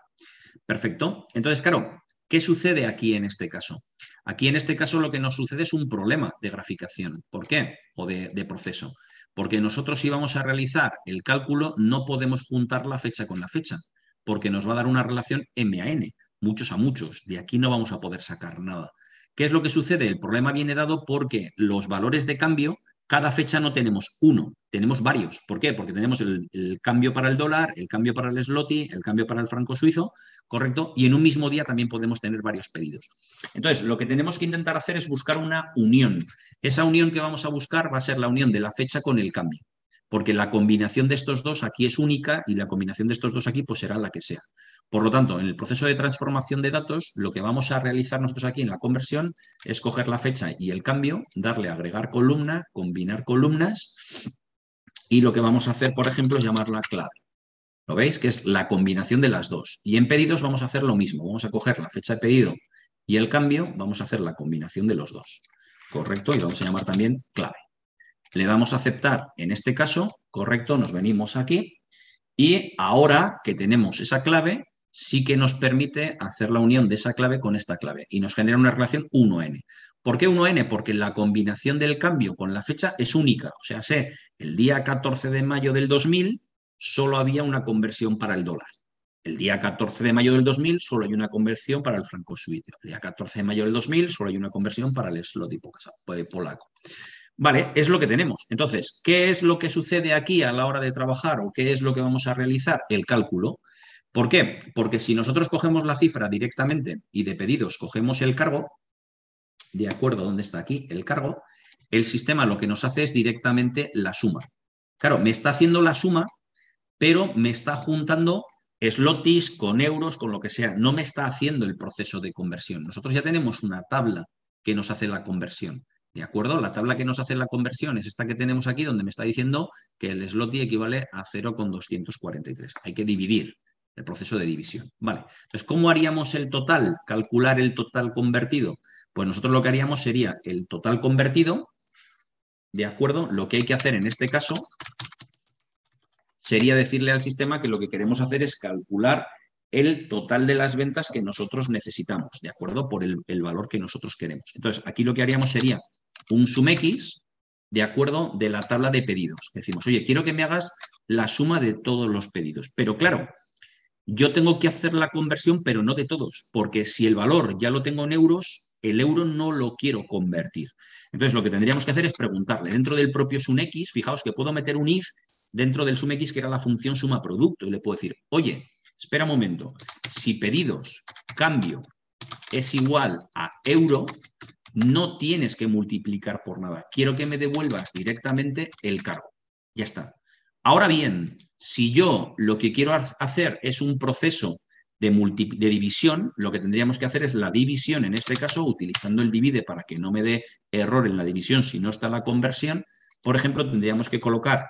Perfecto. Entonces, claro, ¿qué sucede aquí en este caso? Aquí en este caso lo que nos sucede es un problema de graficación. ¿Por qué? O de proceso. Porque nosotros si vamos a realizar el cálculo no podemos juntar la fecha con la fecha, porque nos va a dar una relación M a N, muchos a muchos. De aquí no vamos a poder sacar nada. ¿Qué es lo que sucede? El problema viene dado porque los valores de cambio, cada fecha no tenemos uno, tenemos varios. ¿Por qué? Porque tenemos el cambio para el dólar, el cambio para el zloty, el cambio para el franco suizo, ¿correcto? Y en un mismo día también podemos tener varios pedidos. Entonces, lo que tenemos que intentar hacer es buscar una unión. Esa unión que vamos a buscar va a ser la unión de la fecha con el cambio, porque la combinación de estos dos aquí es única y la combinación de estos dos aquí pues será la que sea. Por lo tanto, en el proceso de transformación de datos, lo que vamos a realizar nosotros aquí en la conversión es coger la fecha y el cambio, darle a agregar columna, combinar columnas y lo que vamos a hacer, por ejemplo, es llamarla clave. ¿Lo veis? Que es la combinación de las dos. Y en pedidos vamos a hacer lo mismo. Vamos a coger la fecha de pedido y el cambio, vamos a hacer la combinación de los dos. ¿Correcto? Y vamos a llamar también clave. Le damos a aceptar en este caso, correcto, nos venimos aquí y ahora que tenemos esa clave, sí que nos permite hacer la unión de esa clave con esta clave y nos genera una relación 1n. ¿Por qué 1n? Porque la combinación del cambio con la fecha es única. O sea, sé, el día 14 de mayo del 2000 solo había una conversión para el dólar. El día 14 de mayo del 2000 solo hay una conversión para el franco suizo. El día 14 de mayo del 2000 solo hay una conversión para el zloty polaco. Vale, es lo que tenemos. Entonces, ¿qué es lo que sucede aquí a la hora de trabajar o qué es lo que vamos a realizar? El cálculo. ¿Por qué? Porque si nosotros cogemos la cifra directamente y de pedidos cogemos el cargo, de acuerdo, ¿dónde está aquí? El cargo, el sistema lo que nos hace es directamente la suma. Claro, me está haciendo la suma, pero me está juntando zlotys con euros, con lo que sea. No me está haciendo el proceso de conversión. Nosotros ya tenemos una tabla que nos hace la conversión. ¿De acuerdo? La tabla que nos hace la conversión es esta que tenemos aquí, donde me está diciendo que el zloty equivale a 0,243. Hay que dividir el proceso de división. Vale. Entonces, ¿cómo haríamos el total? Calcular el total convertido. Pues nosotros lo que haríamos sería el total convertido, ¿de acuerdo? Lo que hay que hacer en este caso sería decirle al sistema que lo que queremos hacer es calcular el total de las ventas que nosotros necesitamos, ¿de acuerdo? Por el valor que nosotros queremos. Entonces, aquí lo que haríamos sería un sumx, ¿de acuerdo? De la tabla de pedidos. Decimos, oye, quiero que me hagas la suma de todos los pedidos. Pero claro, yo tengo que hacer la conversión, pero no de todos, porque si el valor ya lo tengo en euros, el euro no lo quiero convertir. Entonces, lo que tendríamos que hacer es preguntarle, dentro del propio sumx, fijaos que puedo meter un if dentro del sumx, que era la función suma producto, y le puedo decir, oye, espera un momento, si pedidos, cambio, es igual a euro, no tienes que multiplicar por nada. Quiero que me devuelvas directamente el cargo. Ya está. Ahora bien, si yo lo que quiero hacer es un proceso de división, lo que tendríamos que hacer es la división, en este caso, utilizando el divide para que no me dé error en la división si no está la conversión. Por ejemplo, tendríamos que colocar,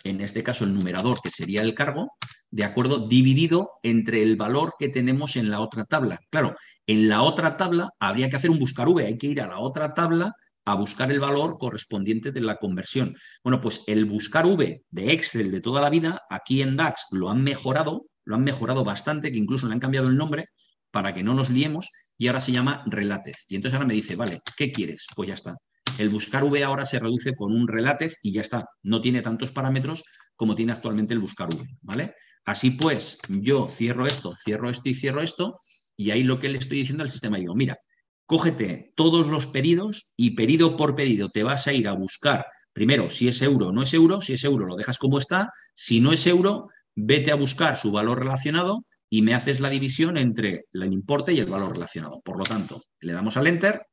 en este caso, el numerador, que sería el cargo, ¿de acuerdo? Dividido entre el valor que tenemos en la otra tabla. Claro, en la otra tabla habría que hacer un buscar V, hay que ir a la otra tabla a buscar el valor correspondiente de la conversión. Bueno, pues el buscar V de Excel de toda la vida, aquí en DAX lo han mejorado bastante, que incluso le han cambiado el nombre para que no nos liemos, y ahora se llama Relatez. Y entonces ahora me dice, vale, ¿qué quieres? Pues ya está. El buscar V ahora se reduce con un Relatez y ya está. No tiene tantos parámetros como tiene actualmente el buscar V, ¿vale? Así pues, yo cierro esto y cierro esto, y ahí lo que le estoy diciendo al sistema, digo, mira, cógete todos los pedidos y pedido por pedido te vas a ir a buscar, primero, si es euro o no es euro, si es euro lo dejas como está, si no es euro, vete a buscar su valor relacionado y me haces la división entre el importe y el valor relacionado. Por lo tanto, le damos al Enter,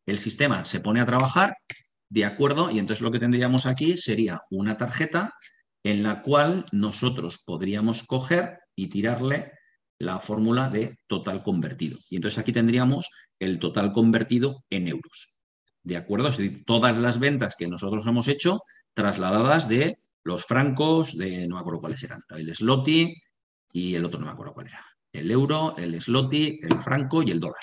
el sistema se pone a trabajar, de acuerdo, y entonces lo que tendríamos aquí sería una tarjeta en la cual nosotros podríamos coger y tirarle la fórmula de total convertido. Y entonces aquí tendríamos el total convertido en euros. ¿De acuerdo? Es decir, todas las ventas que nosotros hemos hecho trasladadas de los francos, de no me acuerdo cuáles eran, el zloty y el otro no me acuerdo cuál era. El euro, el zloty, el franco y el dólar.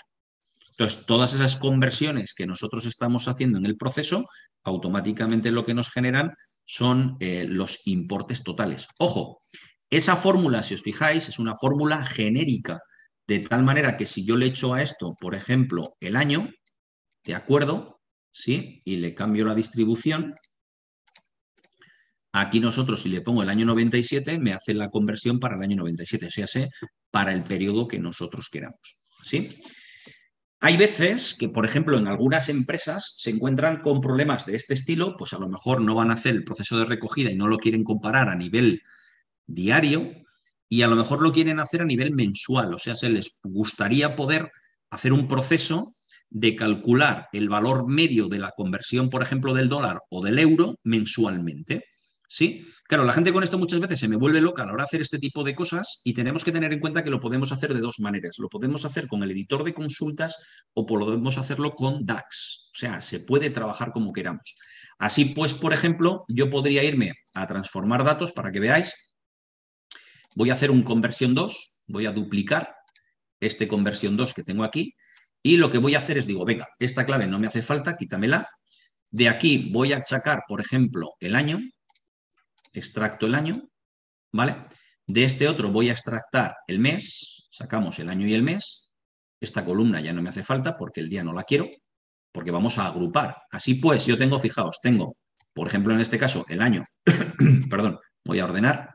Entonces, todas esas conversiones que nosotros estamos haciendo en el proceso, automáticamente lo que nos generan son los importes totales. Ojo, esa fórmula, si os fijáis, es una fórmula genérica, de tal manera que si yo le echo a esto, por ejemplo, el año, ¿de acuerdo? ¿Sí? Y le cambio la distribución. Aquí nosotros, si le pongo el año 97, me hace la conversión para el año 97, o sea, para el periodo que nosotros queramos. ¿Sí? Hay veces que, por ejemplo, en algunas empresas se encuentran con problemas de este estilo, pues a lo mejor no van a hacer el proceso de recogida y no lo quieren comparar a nivel diario y a lo mejor lo quieren hacer a nivel mensual, o sea, se les gustaría poder hacer un proceso de calcular el valor medio de la conversión, por ejemplo, del dólar o del euro mensualmente. ¿Sí? Claro, la gente con esto muchas veces se me vuelve loca a la hora de hacer este tipo de cosas y tenemos que tener en cuenta que lo podemos hacer de dos maneras. Lo podemos hacer con el editor de consultas o podemos hacerlo con DAX. O sea, se puede trabajar como queramos. Así pues, por ejemplo, yo podría irme a transformar datos para que veáis. Voy a hacer un conversión 2, voy a duplicar este conversión 2 que tengo aquí y lo que voy a hacer es, digo, venga, esta clave no me hace falta, quítamela. De aquí voy a sacar, por ejemplo, el año, extracto el año, ¿vale? De este otro voy a extractar el mes, sacamos el año y el mes. Esta columna ya no me hace falta porque el día no la quiero, porque vamos a agrupar. Así pues, yo tengo, fijaos, tengo, por ejemplo, en este caso, el año, perdón, voy a ordenar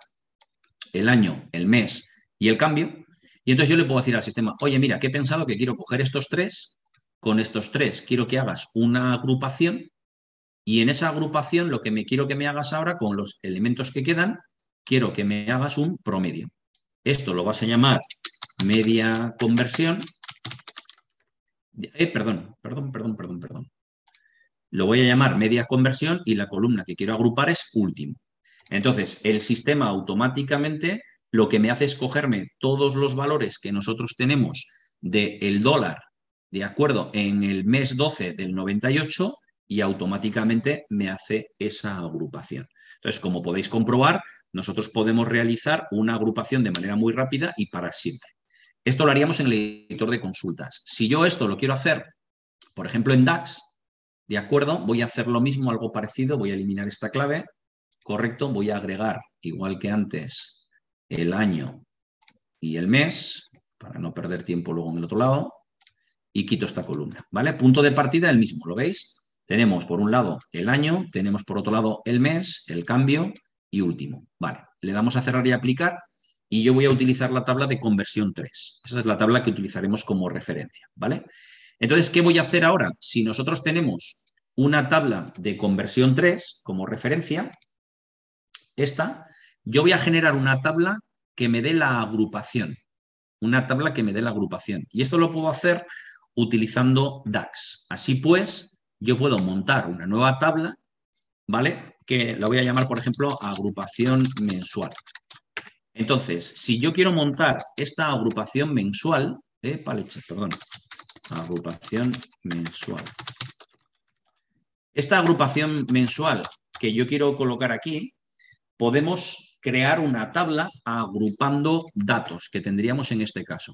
el año, el mes y el cambio. Y entonces yo le puedo decir al sistema, oye, mira, que he pensado que quiero coger estos tres, con estos tres quiero que hagas una agrupación y en esa agrupación lo que me quiero que me hagas ahora con los elementos que quedan, quiero que me hagas un promedio. Esto lo vas a llamar media conversión. Perdón. Lo voy a llamar media conversión y la columna que quiero agrupar es último. Entonces, el sistema automáticamente lo que me hace es cogerme todos los valores que nosotros tenemos del dólar, de acuerdo, en el mes 12 del 98 y automáticamente me hace esa agrupación. Entonces, como podéis comprobar, nosotros podemos realizar una agrupación de manera muy rápida y para siempre. Esto lo haríamos en el editor de consultas. Si yo esto lo quiero hacer, por ejemplo, en DAX, ¿de acuerdo? Voy a hacer lo mismo, algo parecido, voy a eliminar esta clave, correcto, voy a agregar, igual que antes, el año y el mes, para no perder tiempo luego en el otro lado, y quito esta columna, ¿vale? Punto de partida el mismo, ¿lo veis? Tenemos por un lado el año, tenemos por otro lado el mes, el cambio y último, ¿vale? Le damos a cerrar y aplicar y yo voy a utilizar la tabla de conversión 3. Esa es la tabla que utilizaremos como referencia, ¿vale? Entonces, ¿qué voy a hacer ahora? Si nosotros tenemos una tabla de conversión 3 como referencia, esta, yo voy a generar una tabla que me dé la agrupación. Una tabla que me dé la agrupación. Y esto lo puedo hacer utilizando DAX. Así pues, yo puedo montar una nueva tabla, ¿vale? Que la voy a llamar, por ejemplo, agrupación mensual. Entonces, si yo quiero montar esta agrupación mensual, agrupación mensual. Esta agrupación mensual que yo quiero colocar aquí, podemos crear una tabla agrupando datos que tendríamos en este caso.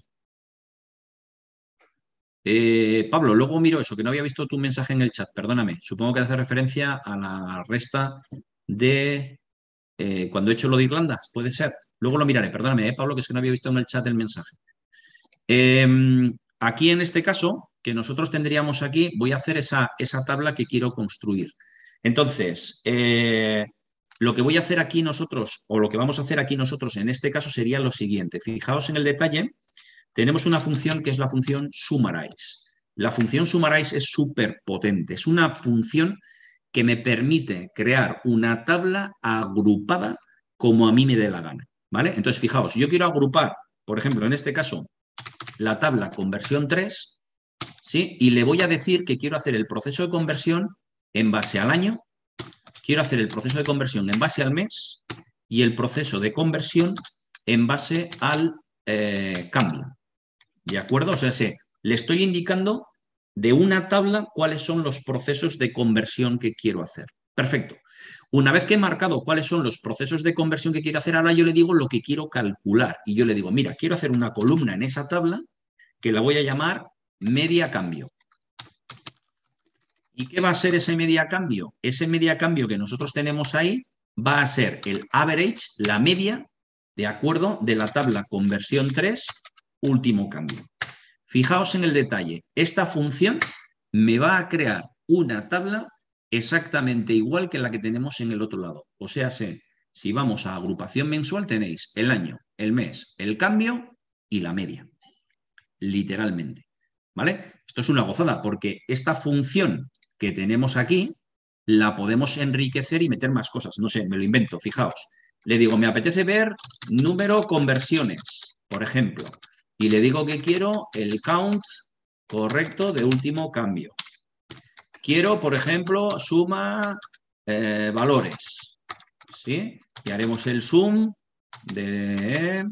Pablo, luego miro eso, que no había visto tu mensaje en el chat, perdóname. Supongo que hace referencia a la resta de cuando he hecho lo de Irlanda, puede ser. Luego lo miraré, perdóname, Pablo, que es que no había visto en el chat el mensaje. Aquí en este caso, que nosotros tendríamos aquí, voy a hacer esa tabla que quiero construir. Entonces, lo que voy a hacer aquí nosotros, o lo que vamos a hacer aquí nosotros en este caso sería lo siguiente. Fijaos en el detalle, tenemos una función que es la función summarize. La función summarize es súper potente, es una función que me permite crear una tabla agrupada como a mí me dé la gana, ¿vale? Entonces, fijaos, yo quiero agrupar, por ejemplo, en este caso, la tabla conversión 3, ¿sí? Y le voy a decir que quiero hacer el proceso de conversión en base al año, quiero hacer el proceso de conversión en base al mes y el proceso de conversión en base al cambio. ¿De acuerdo? O sea, le estoy indicando de una tabla cuáles son los procesos de conversión que quiero hacer. Perfecto. Una vez que he marcado cuáles son los procesos de conversión que quiero hacer, ahora yo le digo lo que quiero calcular. Y yo le digo, mira, quiero hacer una columna en esa tabla que la voy a llamar media cambio. ¿Y qué va a ser ese media cambio? Ese media cambio que nosotros tenemos ahí va a ser el average, la media, ¿de acuerdo? De la tabla conversión 3, último cambio. Fijaos en el detalle, esta función me va a crear una tabla exactamente igual que la que tenemos en el otro lado. O sea, si vamos a agrupación mensual tenéis el año, el mes, el cambio y la media, literalmente. ¿Vale? Esto es una gozada porque esta función que tenemos aquí la podemos enriquecer y meter más cosas. No sé, me lo invento, fijaos. Le digo, me apetece ver número conversiones, por ejemplo, y le digo que quiero el count correcto de último cambio. Quiero, por ejemplo, suma valores, ¿sí? Y haremos el sum de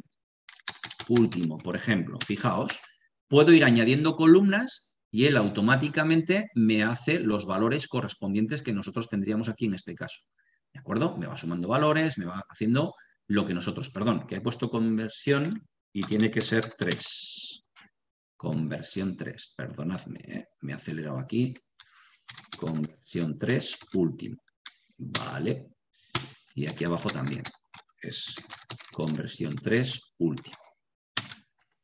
último, por ejemplo. Fijaos, puedo ir añadiendo columnas y él automáticamente me hace los valores correspondientes que nosotros tendríamos aquí en este caso. ¿De acuerdo? Me va sumando valores, me va haciendo lo que nosotros, perdón, que he puesto conversión y tiene que ser 3. Conversión 3, perdonadme, me he acelerado aquí. Conversión 3, último. Vale. Y aquí abajo también es conversión 3, último.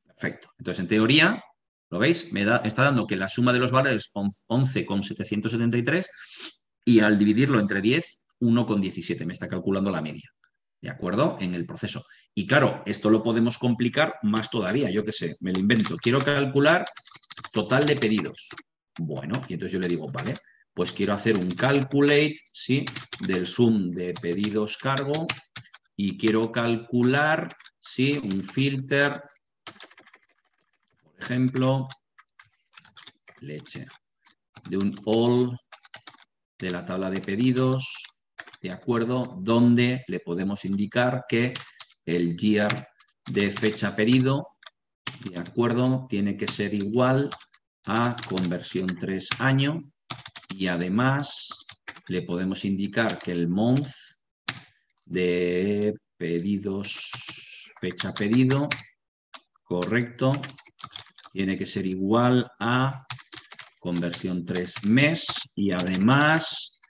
Perfecto. Entonces, en teoría, ¿lo veis? Me está dando que la suma de los valores es 11,773 y al dividirlo entre 10, 1,17. Me está calculando la media. ¿De acuerdo? En el proceso. Y claro, esto lo podemos complicar más todavía. Yo qué sé, me lo invento. Quiero calcular total de pedidos. Bueno, y entonces yo le digo, vale, pues quiero hacer un calculate, ¿sí? Del sum de pedidos cargo y quiero calcular, ¿sí? Un filter, por ejemplo, leche, de un all de la tabla de pedidos, ¿de acuerdo? Donde le podemos indicar que el year de fecha pedido, ¿de acuerdo? Tiene que ser igual a conversión 3 año y además le podemos indicar que el month de pedidos, fecha pedido, correcto, tiene que ser igual a conversión 3 mes y además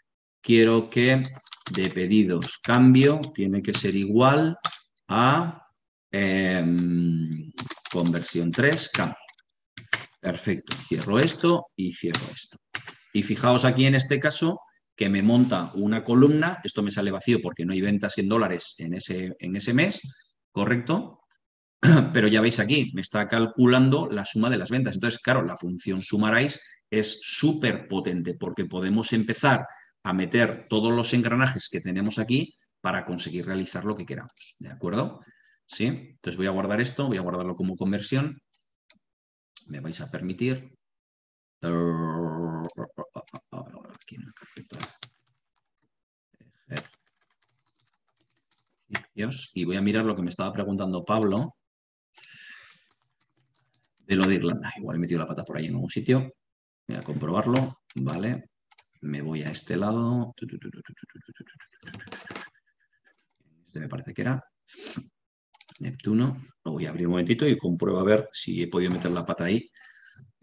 quiero que de pedidos cambio tiene que ser igual a conversión 3 cambio. Perfecto, cierro esto y cierro esto. Y fijaos aquí en este caso que me monta una columna, esto me sale vacío porque no hay ventas en dólares en ese mes, ¿correcto? Pero ya veis aquí, me está calculando la suma de las ventas. Entonces, claro, la función summarize es súper potente porque podemos empezar a meter todos los engranajes que tenemos aquí para conseguir realizar lo que queramos. ¿De acuerdo? ¿Sí? Entonces voy a guardar esto, voy a guardarlo como conversión. Me vais a permitir. Aquí en la carpeta. Y voy a mirar lo que me estaba preguntando Pablo de lo de Irlanda. Igual he metido la pata por ahí en algún sitio. Voy a comprobarlo. Vale. Me voy a este lado. Este me parece que era Neptuno. Lo voy a abrir un momentito y compruebo a ver si he podido meter la pata ahí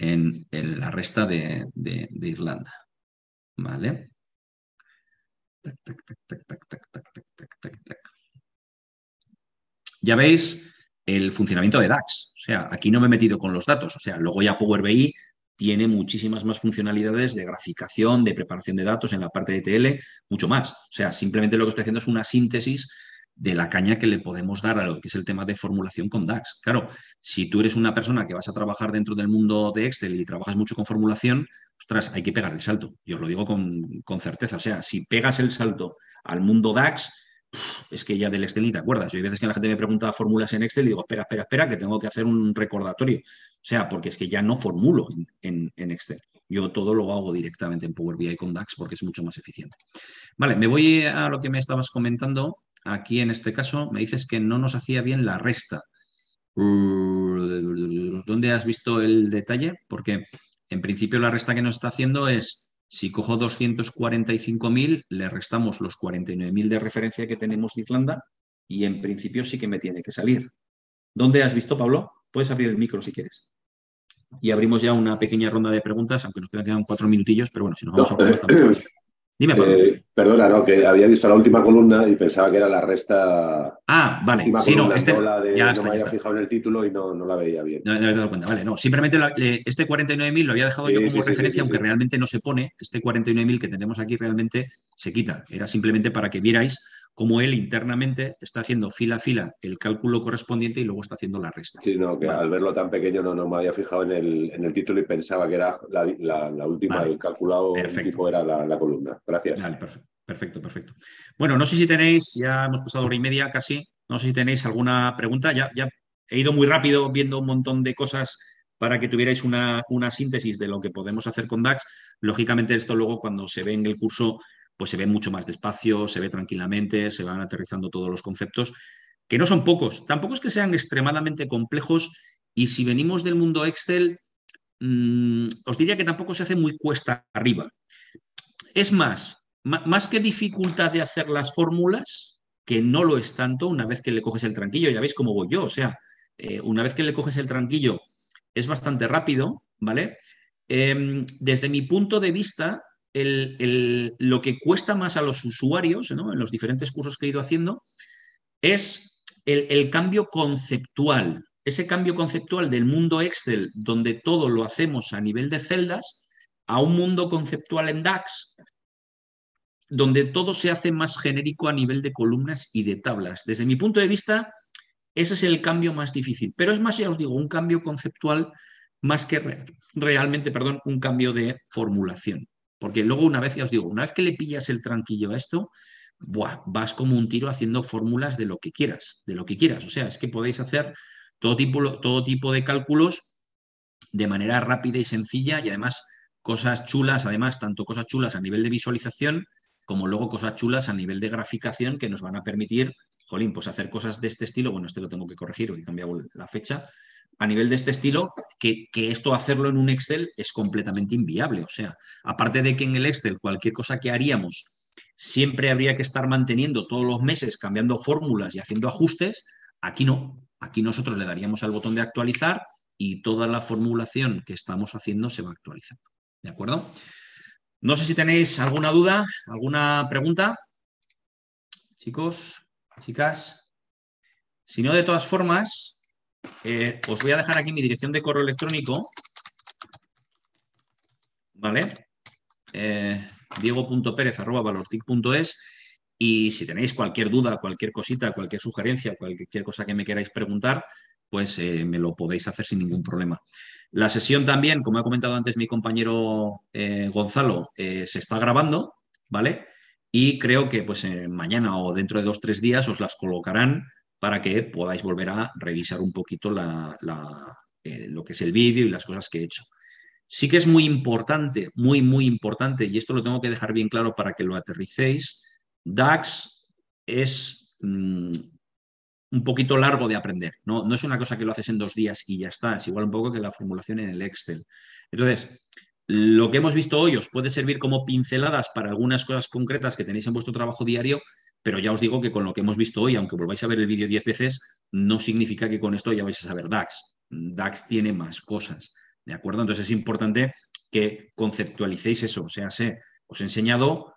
en la resta de Irlanda. ¿Vale? Tac, tac, tac, tac, tac, tac, tac, tac, tac, tac, tac. Ya veis el funcionamiento de DAX. O sea, aquí no me he metido con los datos. O sea, luego ya Power BI tiene muchísimas más funcionalidades de graficación, de preparación de datos en la parte de ETL, mucho más. O sea, simplemente lo que estoy haciendo es una síntesis de la caña que le podemos dar a lo que es el tema de formulación con DAX. Claro, si tú eres una persona que vas a trabajar dentro del mundo de Excel y trabajas mucho con formulación, ostras, hay que pegar el salto. Yo os lo digo con certeza. O sea, si pegas el salto al mundo DAX, es que ya del Excel ni te acuerdas. Yo hay veces que la gente me pregunta fórmulas en Excel y digo, espera, espera, espera, que tengo que hacer un recordatorio. O sea, porque es que ya no formulo en Excel. Yo todo lo hago directamente en Power BI con DAX porque es mucho más eficiente. Vale, me voy a lo que me estabas comentando. Aquí en este caso me dices que no nos hacía bien la resta. ¿Dónde has visto el detalle? Porque en principio la resta que nos está haciendo es, si cojo 245.000, le restamos los 49.000 de referencia que tenemos de Irlanda y en principio sí que me tiene que salir. ¿Dónde has visto, Pablo? Puedes abrir el micro si quieres. Y abrimos ya una pequeña ronda de preguntas, aunque nos quedan 4 minutillos, pero bueno, si nos vamos a problemas tampoco. Dime, Pablo. Perdona, no, que había visto la última columna y pensaba que era la resta. Vale. Última Sí, columna, no, este, no la de. ya No está, me ya había está. fijado en el título y no la veía bien. No, no me he dado cuenta, vale, no. Simplemente este 49.000 lo había dejado yo como referencia, aunque realmente no se pone. Este 49.000 que tenemos aquí realmente se quita. Era simplemente para que vierais cómo él internamente está haciendo fila a fila el cálculo correspondiente y luego está haciendo la resta. Sí, no, que vale. Al verlo tan pequeño no me había fijado en el título y pensaba que era la última, Vale. el calculado, Perfecto. un tipo era la columna. Gracias. Vale, perfecto, perfecto. Bueno, no sé si tenéis, ya hemos pasado hora y media casi, no sé si tenéis alguna pregunta. Ya he ido muy rápido viendo un montón de cosas para que tuvierais una síntesis de lo que podemos hacer con DAX. Lógicamente esto luego cuando se ve en el curso, pues se ve mucho más despacio, se ve tranquilamente, se van aterrizando todos los conceptos, que no son pocos. Tampoco es que sean extremadamente complejos y si venimos del mundo Excel, os diría que tampoco se hace muy cuesta arriba. Es más que dificultad de hacer las fórmulas, que no lo es tanto una vez que le coges el tranquillo, ya veis cómo voy yo, o sea, una vez que le coges el tranquillo es bastante rápido, ¿vale? Desde mi punto de vista, lo que cuesta más a los usuarios, ¿no? En los diferentes cursos que he ido haciendo, es el cambio conceptual, ese cambio conceptual del mundo Excel, donde todo lo hacemos a nivel de celdas, a un mundo conceptual en DAX, donde todo se hace más genérico a nivel de columnas y de tablas. Desde mi punto de vista, ese es el cambio más difícil. Pero es más, ya os digo, un cambio conceptual más que realmente, un cambio de formulación. Porque luego una vez, ya os digo, una vez que le pillas el tranquillo a esto, vas como un tiro haciendo fórmulas de lo que quieras, de lo que quieras. O sea, es que podéis hacer todo tipo de cálculos de manera rápida y sencilla y además cosas chulas, además, tanto cosas chulas a nivel de visualización como luego cosas chulas a nivel de graficación que nos van a permitir, jolín, pues hacer cosas de este estilo. Bueno, este lo tengo que corregir, hoy he cambiado la fecha. A nivel de este estilo, que esto hacerlo en un Excel es completamente inviable. O sea, aparte de que en el Excel cualquier cosa que haríamos siempre habría que estar manteniendo todos los meses, cambiando fórmulas y haciendo ajustes, aquí no. Aquí nosotros le daríamos al botón de actualizar y toda la formulación que estamos haciendo se va actualizando. ¿De acuerdo? No sé si tenéis alguna duda, alguna pregunta. Chicos, chicas. Si no, de todas formas, os voy a dejar aquí mi dirección de correo electrónico. ¿Vale? diego.perez@valortic.es. Y si tenéis cualquier duda, cualquier cosita, cualquier sugerencia, cualquier cosa que me queráis preguntar, pues me lo podéis hacer sin ningún problema. La sesión también, como ha comentado antes mi compañero Gonzalo, se está grabando, ¿vale? Y creo que pues mañana o dentro de 2 o 3 días os las colocarán para que podáis volver a revisar un poquito lo que es el vídeo y las cosas que he hecho. Sí que es muy importante, muy, muy importante, y esto lo tengo que dejar bien claro para que lo aterricéis, DAX es un poquito largo de aprender. No es una cosa que lo haces en 2 días y ya está. Es igual un poco que la formulación en el Excel. Entonces, lo que hemos visto hoy os puede servir como pinceladas para algunas cosas concretas que tenéis en vuestro trabajo diario, pero ya os digo que con lo que hemos visto hoy, aunque volváis a ver el vídeo 10 veces, no significa que con esto ya vais a saber DAX. DAX tiene más cosas. ¿de acuerdo? Entonces es importante que conceptualicéis eso. O sea, os he enseñado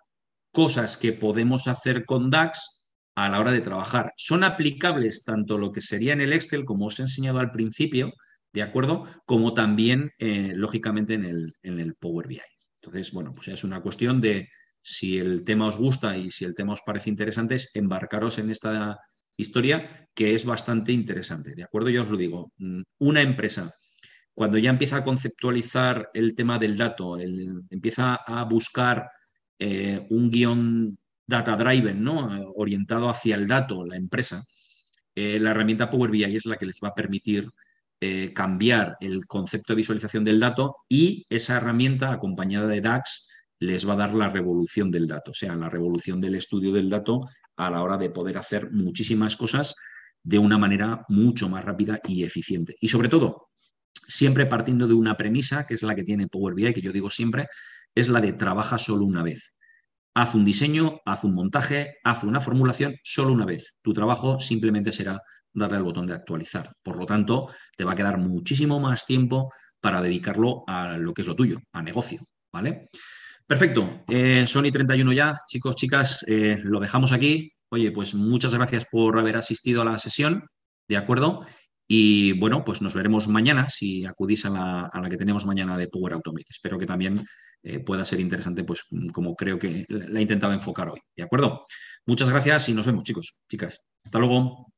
cosas que podemos hacer con DAX a la hora de trabajar. Son aplicables tanto lo que sería en el Excel, como os he enseñado al principio, ¿de acuerdo? Como también, lógicamente, en el Power BI. Entonces, bueno, pues es una cuestión de si el tema os gusta y si el tema os parece interesante, es embarcaros en esta historia que es bastante interesante, ¿de acuerdo? Yo os lo digo, una empresa, cuando ya empieza a conceptualizar el tema del dato, empieza a buscar un guión data driven, ¿no? Orientado hacia el dato, la empresa, la herramienta Power BI es la que les va a permitir cambiar el concepto de visualización del dato, y esa herramienta acompañada de DAX les va a dar la revolución del dato, o sea, la revolución del estudio del dato a la hora de poder hacer muchísimas cosas de una manera mucho más rápida y eficiente. Y sobre todo, siempre partiendo de una premisa, que es la que tiene Power BI, que yo digo siempre, es la de trabaja solo una vez. Haz un diseño, haz un montaje, haz una formulación solo una vez. Tu trabajo simplemente será darle al botón de actualizar. Por lo tanto, te va a quedar muchísimo más tiempo para dedicarlo a lo que es lo tuyo, a negocio, ¿vale? Perfecto. Son y 31 ya, chicos, chicas, lo dejamos aquí. Oye, pues muchas gracias por haber asistido a la sesión, ¿de acuerdo? Y bueno, pues nos veremos mañana si acudís a la que tenemos mañana de Power Automate. Espero que también pueda ser interesante, pues como creo que la he intentado enfocar hoy, ¿de acuerdo? Muchas gracias y nos vemos, chicos, chicas. Hasta luego.